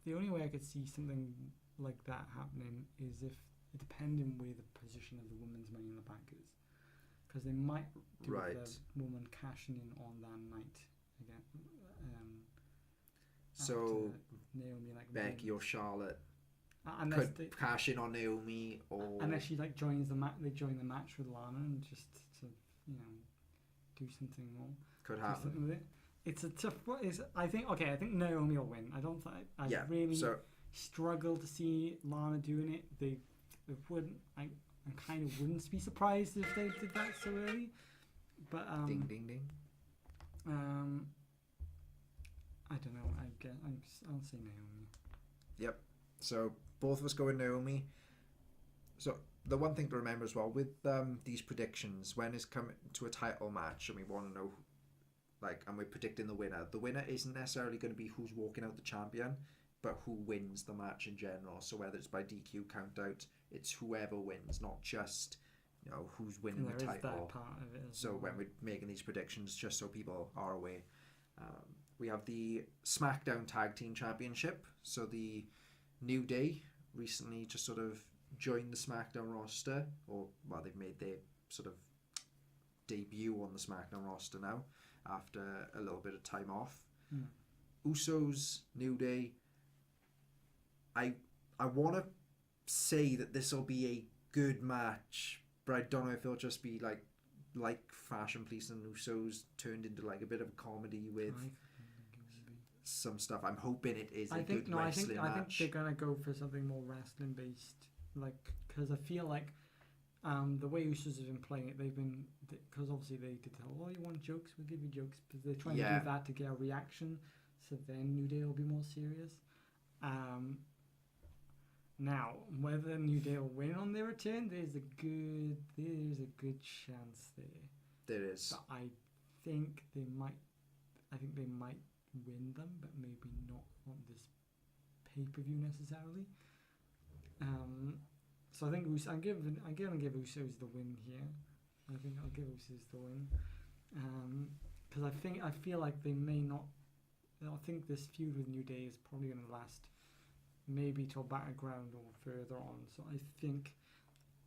The only way I could see something like that happening is if, depending where the position of the women's Money in the Bank is, because they might do the woman cashing in on that night again. So Naomi, Becky or Charlotte unless could cash in on Naomi, or unless she joins the match. They join the match with Lana and just to do something more. Could happen. With it. It's a tough. I think Naomi will win. I don't think. I really struggle to see Lana doing it. They wouldn't. I kind of wouldn't be surprised if they did that so early. But ding ding ding. I don't know. I'll say Naomi. Yep. So both of us go with Naomi. So the one thing to remember as well with these predictions, when it's coming to a title match, and we want to know, and we're predicting the winner. The winner isn't necessarily going to be who's walking out the champion, but who wins the match in general. So whether it's by DQ count out, it's whoever wins, not just who's winning the title. That part of it so when we're making these predictions, just so people are aware, we have the SmackDown Tag Team Championship. So the New Day recently just sort of joined the SmackDown roster, they've made their sort of debut on the SmackDown roster now after a little bit of time off. Usos, New Day. I want to say that this will be a good match, but I don't know if it'll just be like Fashion Police and Usos turned into like a bit of a comedy with some stuff. I'm hoping it is a good wrestling match. I think they're gonna go for something more wrestling based, like, because I feel like the way Usos have been playing it, they've been, because obviously they did tell, oh, you want jokes, we'll give you jokes, but they're trying to do that to get a reaction, so then New Day will be more serious. Now, whether New Day will win on their return, there's a good chance there. There is. But I think they might win them, but maybe not on this pay-per-view necessarily. So I think I'm gonna give Usos the win here. I think I'll give Usos the win, because I feel like they may not. I think this feud with New Day is probably gonna last maybe till Battleground or further on. So I think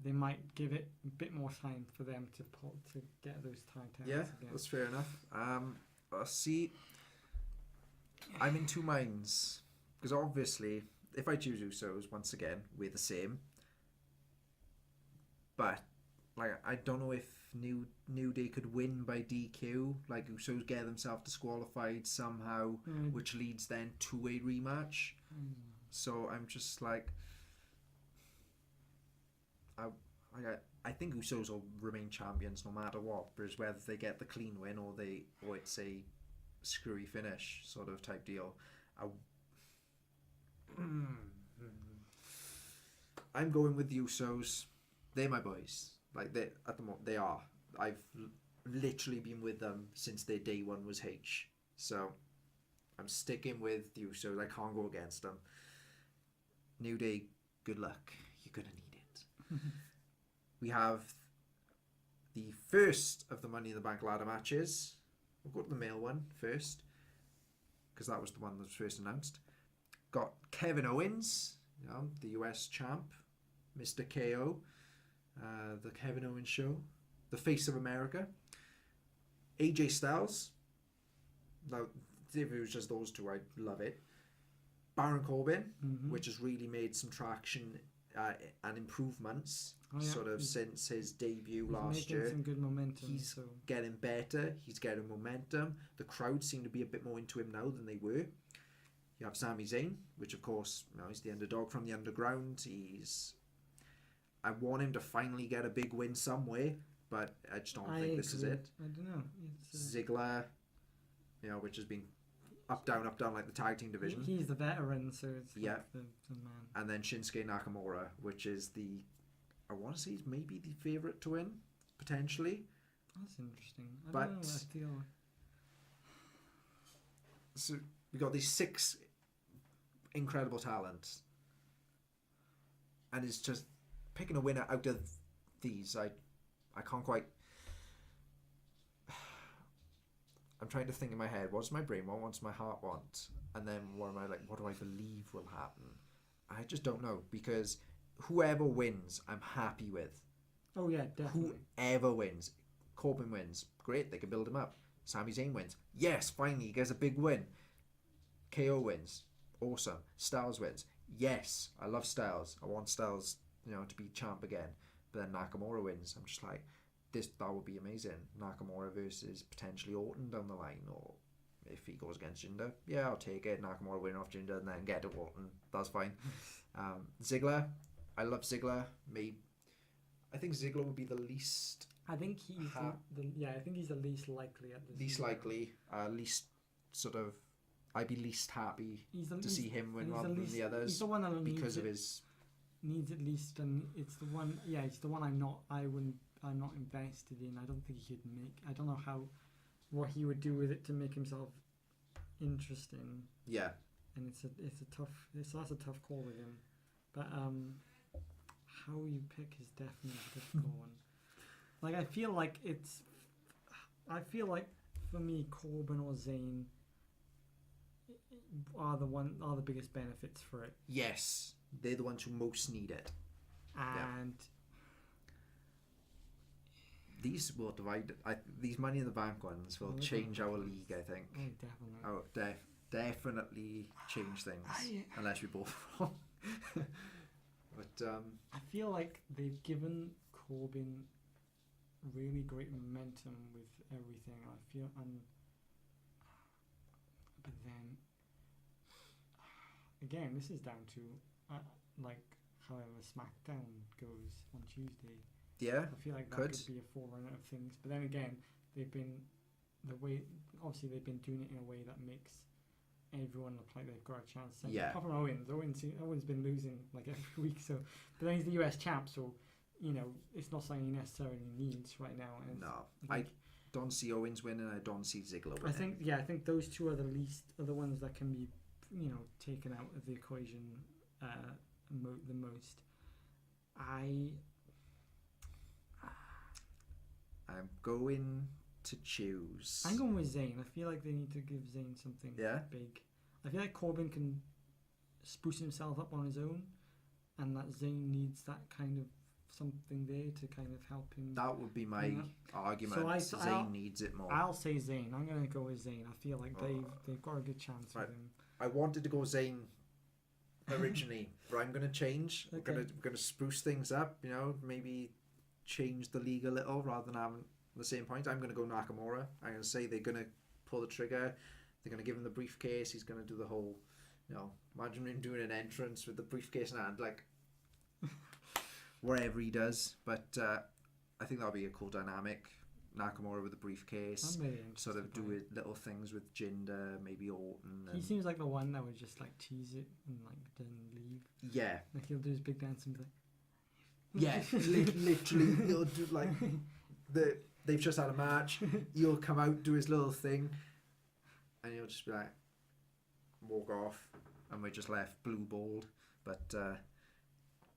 they might give it a bit more time for them to get those titles. Yeah, again. that's fair enough. See, I'm in two minds, because obviously, if I choose Usos, once again, we're the same. But like, I don't know if New Day could win by DQ. Like, Usos get themselves disqualified somehow, which leads then to a rematch. So I'm just like, I think Usos will remain champions no matter what. But it's whether they get the clean win or it's a screwy finish sort of type deal. I'm going with the Usos. They're my boys. Like, they at the moment they are. I've literally been with them since their day one was H. So I'm sticking with the Usos. I can't go against them. New Day, good luck. You're gonna need it. We have the first of the Money in the Bank ladder matches. We'll go to the male one first, because that was the one that was first announced. Got Kevin Owens, the US champ, Mr. KO, the Kevin Owens Show, the face of America. AJ Styles. Now, if it was just those two, I'd love it. Baron Corbin, which has really made some traction and improvements since his debut last year. Some good momentum. He's getting better. He's getting momentum. The crowd seem to be a bit more into him now than they were. You have Sami Zayn, which of course, he's the underdog from the underground. I want him to finally get a big win somewhere, but I just don't think this is it. I don't know. Ziggler, which has been up down like the tag team division. He's the veteran, so it's the man. And then Shinsuke Nakamura, which is I want to say he's maybe the favourite to win, potentially. That's interesting. I don't know, I feel. So we got these 6 incredible talents, and it's just picking a winner out of these. I can't quite. I'm trying to think in my head, what's my brain want, what's my heart want, and then what do I believe will happen? I just don't know, because whoever wins, I'm happy with. Oh yeah, definitely. Whoever wins. Corbin wins, great, they can build him up. Sami Zayn wins, yes, finally he gets a big win. KO wins, awesome. Styles wins, yes, I love Styles. I want Styles, to be champ again. But then Nakamura wins, I'm just like, that would be amazing. Nakamura versus potentially Orton down the line, or if he goes against Jinder, yeah, I'll take it. Nakamura win off Jinder and then get to Orton, that's fine. Ziggler, I love Ziggler. I think Ziggler would be the least. I think he's I think he's the least likely at this. Least likely, least sort of. I'd be least happy to see him win rather than the others. He's the one that because of his needs at least, and it's the one. Yeah, it's the one I'm not invested in. I don't think he could make. I don't know what he would do with it to make himself interesting. Yeah. And that's a tough call with him, but how you pick is definitely a difficult one. Like I feel like for me, Corbin or Zayn are the biggest benefits for it. Yes, they're the ones who most need it. And these will divide. These Money in the Bank ones will change our league. I think. Oh, definitely. Oh, definitely change things. Unless we both wrong. But I feel like they've given Corbin really great momentum with everything. I feel, but then again, this is down to like however SmackDown goes on Tuesday. yeah, I feel like that could be a forerunner of things. But then again, they've been they've been doing it in a way that makes everyone look like they've got a chance. Yeah. Apart from Owens been losing like every week. So, but then he's the US champ, so it's not something he necessarily needs right now. And no, I don't see Owens winning. I don't see Ziggler winning. I think those two are the ones that can be taken out of the equation the most. I'm going to choose. I'm going with Zayn. I feel like they need to give Zayn something big. I feel like Corbin can spruce himself up on his own, and that Zayn needs that kind of something there to kind of help him. That would be my argument. So Zayn needs it more. I'll say Zayn. I'm going to go with Zayn. I feel like they've got a good chance with him. I wanted to go Zayn originally, but I'm going to change. Okay. We're going to spruce things up. Maybe change the league a little rather than having the same point. I'm going to go Nakamura. I'm going to say they're going to pull the trigger. They're going to give him the briefcase. He's going to do the whole, imagine him doing an entrance with the briefcase in hand, like whatever he does. But I think that'll be a cool dynamic. Nakamura with the briefcase, sort of do little things with Jinder, maybe Orton. He seems like the one that would just like tease it and like then leave. Yeah, like he'll do his big dance and be like. Yeah, literally, he'll do like they've just had a match. He'll come out, do his little thing, and he'll just be like, walk off, and we're just left blue balled. But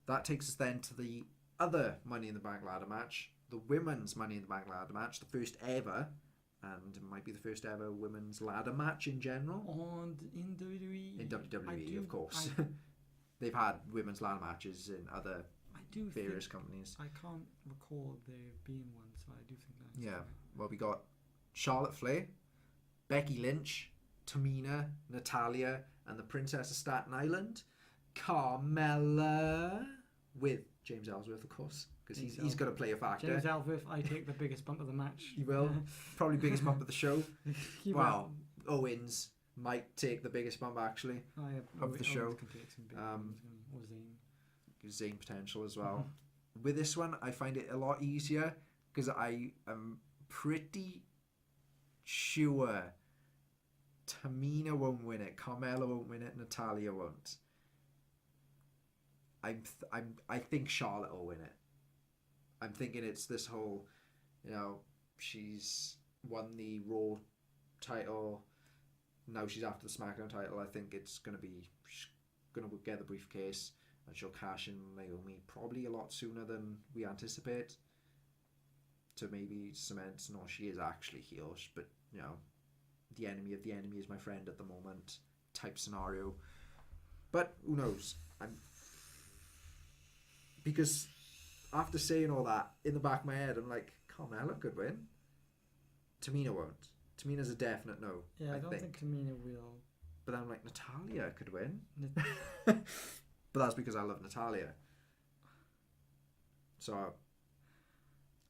that takes us then to the other Money in the Bank ladder match, the women's Money in the Bank ladder match, the first ever, and it might be the first ever women's ladder match in general. In WWE. In WWE, of course. They've had women's ladder matches in other. Various companies. I can't recall there being one, so I do think that. Yeah. Right. Well, we got Charlotte Flair, Becky Lynch, Tamina, Natalia, and the Princess of Staten Island, Carmella, with James Ellsworth, of course, because he's got to play a factor. James Ellsworth, I take the biggest bump of the match. He will. Probably biggest bump of the show. Well, Owens might take the biggest bump, actually, of the show. Or Zayn potential as well. With this one, I find it a lot easier because I am pretty sure Tamina won't win it, Carmella won't win it, Natalia won't. I think Charlotte will win it. I'm thinking it's this whole, she's won the Raw title, now she's after the SmackDown title. I think it's she's gonna get the briefcase. And she'll cash in Naomi probably a lot sooner than we anticipate. To maybe cement, no, she is actually heel, but the enemy of the enemy is my friend at the moment type scenario. But who knows? Because after saying all that, in the back of my head, I'm like, Carmella could win. Tamina won't. Tamina's a definite no. Yeah, I don't think Tamina will. But I'm like, Natalia could win. But that's because I love Natalia. So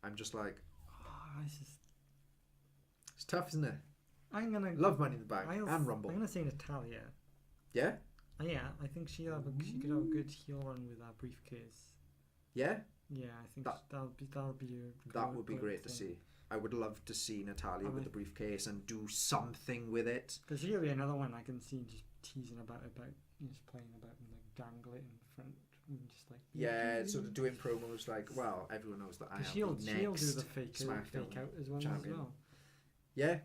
I'm just like, it's tough, isn't it? I'm gonna love Money in the Bank and Rumble. I'm gonna say Natalia. Yeah. Yeah, I think she could have a good heel run with that briefcase. Yeah. Yeah, I think that would be great to see. I would love to see Natalia with the briefcase and do something with it. Because she'll be another one I can see just teasing about just playing about and like dangle it in front and just like sort of doing promos like, well, everyone knows that I am she'll the next do the fake out as well champion. As well. Yeah.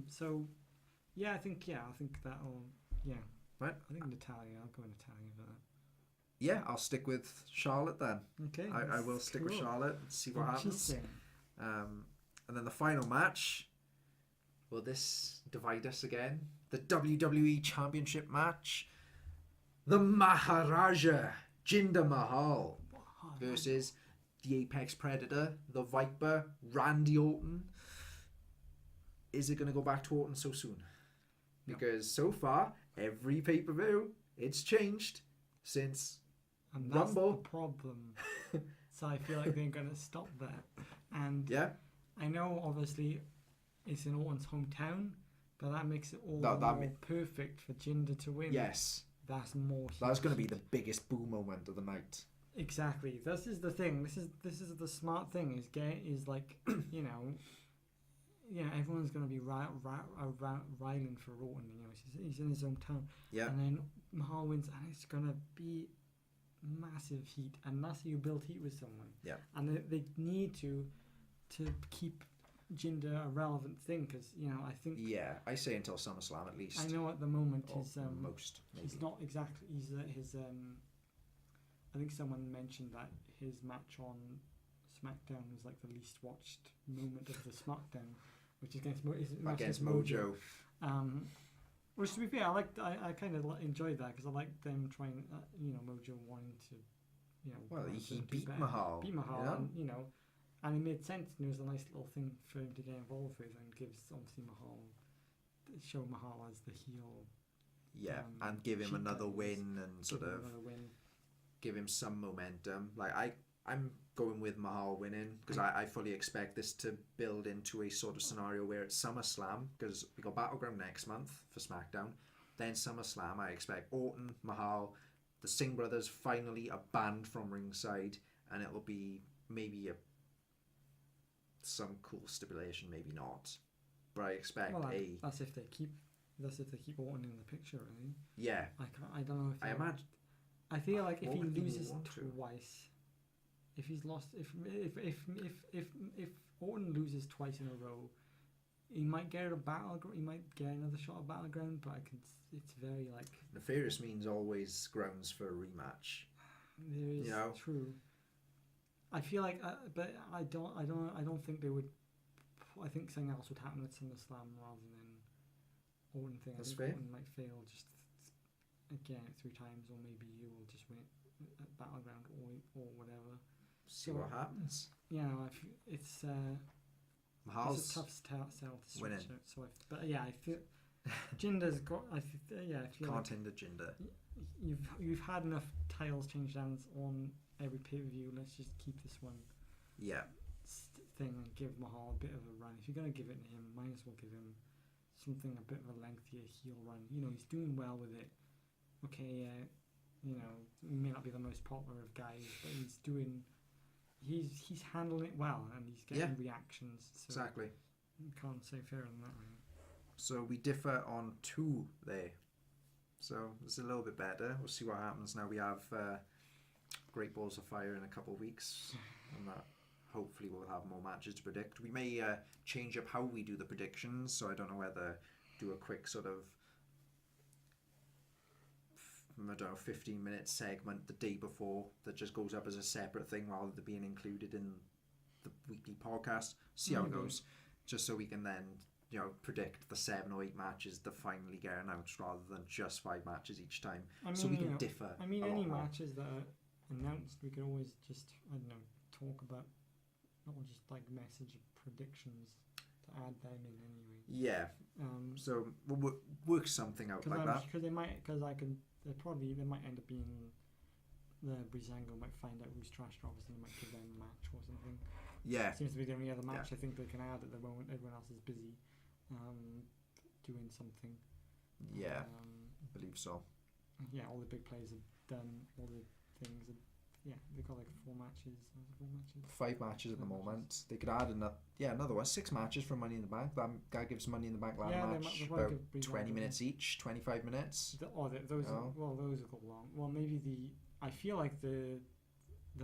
So I think that'll right. I think Natalia. I'll go Natalia for that. Yeah, I'll stick with Charlotte then. Okay. I will stick with Charlotte and see what happens. And then the final match. Will this divide us again? The WWE Championship match. The Maharaja Jinder Mahal versus the Apex Predator, the Viper, Randy Orton. Is it going to go back to Orton so soon? Because so far, every pay-per-view, it's changed since And that's Rumble. the problem. So I feel like they're going to stop that. And Yeah. I know, obviously, it's in Orton's hometown, but that makes it all more perfect for Jinder to win. Yes. That's more. That's going to be the biggest boo moment of the night. Exactly. This is the thing. This is the smart thing. Is like, everyone's going to be riling for Orton. He's in his hometown. Yeah. And then Mahal wins, and it's going to be massive heat, and that's how you build heat with someone. Yeah. And they need to keep Jinder a relevant thing, because I think. Yeah, I say until SummerSlam at least. I know at the moment he's most. Maybe. He's not exactly. He's his. I think someone mentioned that his match on SmackDown was like the least watched moment of the SmackDown, which is against Mojo. Which, to be fair, I kind of enjoyed that, because I liked them trying, Mojo wanting to, Well, he beat Mahal. And it made sense, and it was a nice little thing for him to get involved with, and gives obviously show Mahal as the heel. Yeah, and give him another win, and sort of give him some momentum. Like I'm going with Mahal winning, because I fully expect this to build into a sort of scenario where it's SummerSlam, because we got Battleground next month for SmackDown. Then SummerSlam, I expect Orton, Mahal, the Singh brothers finally are banned from ringside, and it'll be maybe some cool stipulation, maybe not. But I expect that's if they keep Orton in the picture, really. Yeah. I don't know if I imagine. I feel like if he loses twice, if he's lost, if Orton loses twice in a row, he might get he might get another shot at Battleground, but it's very like. Nefarious means always grounds for a rematch. There is true. I feel like, but I don't think they would. I think something else would happen at SummerSlam rather than Orton thing. That's I think fair. Orton might fail just again 3 times, or maybe he will just win it at Battleground or whatever. See what happens. It's Mahal's it's a tough sell to switch winning. out. So, I feel Jinder's got. I feel can't hinder Jinder. You've had enough titles change hands on every pay-per-view. Let's just keep this one. Yeah. Thing and give Mahal a bit of a run. If you're going to give it to him, might as well give him something a bit of a lengthier heel run. He's doing well with it. Okay, he may not be the most popular of guys, but he's handling it well, and he's getting reactions. So exactly. You can't say fairer than that, really. So we differ on 2 there. So it's a little bit better. We'll see what happens now. We have Great Balls of Fire in a couple of weeks, and that hopefully we'll have more matches to predict. We may change up how we do the predictions, so I don't know whether do a quick sort of 15-minute segment the day before that just goes up as a separate thing rather than being included in the weekly podcast. See how it goes, just so we can then predict the 7 or 8 matches that finally get announced rather than just 5 matches each time. So we can differ. I mean, any matches that are announced, we can always just talk about, not just like message predictions to add them in anyway. Yeah. So we'll work something out like that. Because they might end up being the Breezango might find out who's trash droppers, and they might give them a match or something. Yeah. It seems to be the only other match I think they can add at the moment. Everyone else is busy doing something. Yeah, I believe so. Yeah, all the big players have done all the things. They've got like 4 matches. 5 matches at the moment. They could add another one. 6 matches from Money in the Bank. That gives Money in the Bank match about 20 minutes each, 25 minutes. Those will go long. Well, maybe I feel like the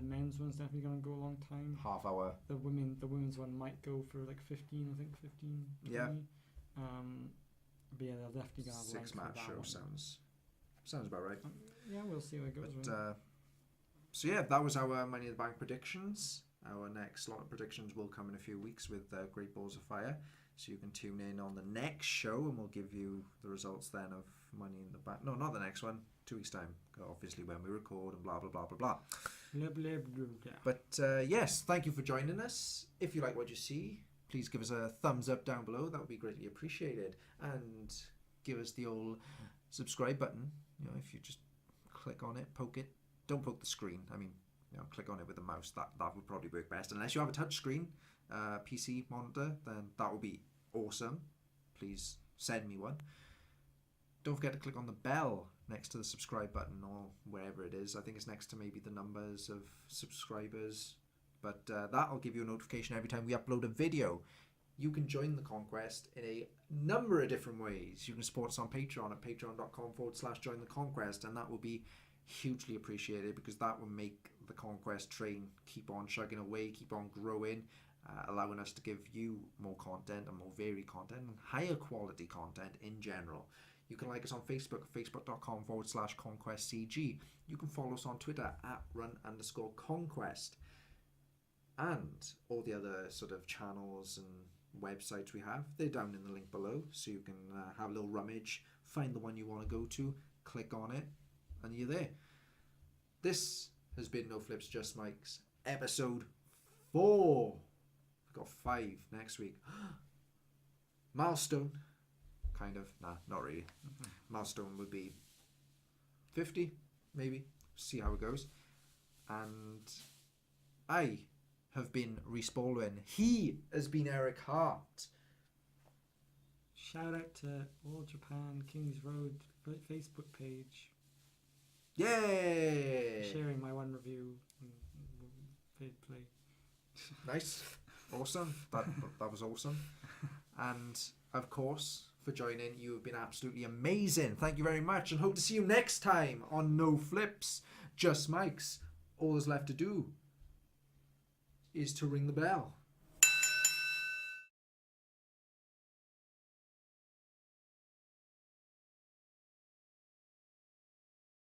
men's one's definitely going to go a long time. Half hour. The women's one might go for like 15. I think 15. 20. Yeah. But yeah, they'll definitely go 6 match show sounds about right. We'll see how it goes. So yeah, that was our Money in the Bank predictions. Our next lot of predictions will come in a few weeks with Great Balls of Fire. So you can tune in on the next show, and we'll give you the results then of Money in the Bank. No, not the next one. 2 weeks time. Obviously when we record and blah blah blah blah blah. Blah, blah, blah, blah. But yes, thank you for joining us. If you like what you see, please give us a thumbs up down below. That would be greatly appreciated. And give us the old subscribe button. You know, if you just click on it, poke it. Don't poke the screen. I mean, you know, click on it with the mouse. That would probably work best. Unless you have a touch screen, PC monitor, then that would be awesome. Please send me one. Don't forget to click on the bell next to the subscribe button or wherever it is. I think it's next to maybe the numbers of subscribers. But that'll give you a notification every time we upload a video. You can join the Conquest in a number of different ways. You can support us on Patreon at patreon.com/join the Conquest, and that will be hugely appreciated because that will make the Conquest train keep on chugging away, keep on growing, allowing us to give you more content and more varied content and higher quality content in general. You can like us on Facebook, facebook.com/ConquestCG. You can follow us on Twitter at @run_conquest. And all the other sort of channels and websites we have, they're down in the link below. So you can have a little rummage, find the one you want to go to, click on it, and you're there. This has been No Flips, Just Mics, episode 4. We've got 5 next week. Milestone. Kind of. Nah, not really. Milestone would be 50, maybe. See how it goes. And I have been Rhys Baldwin. He has been Eric Hart. Shout out to All Japan Kings Road Facebook page. Yay! Sharing my one review and play. Nice. Awesome. That was awesome. And of course, for joining, you have been absolutely amazing. Thank you very much, and hope to see you next time on No Flips, Just Mics. All that's left to do is to ring the bell.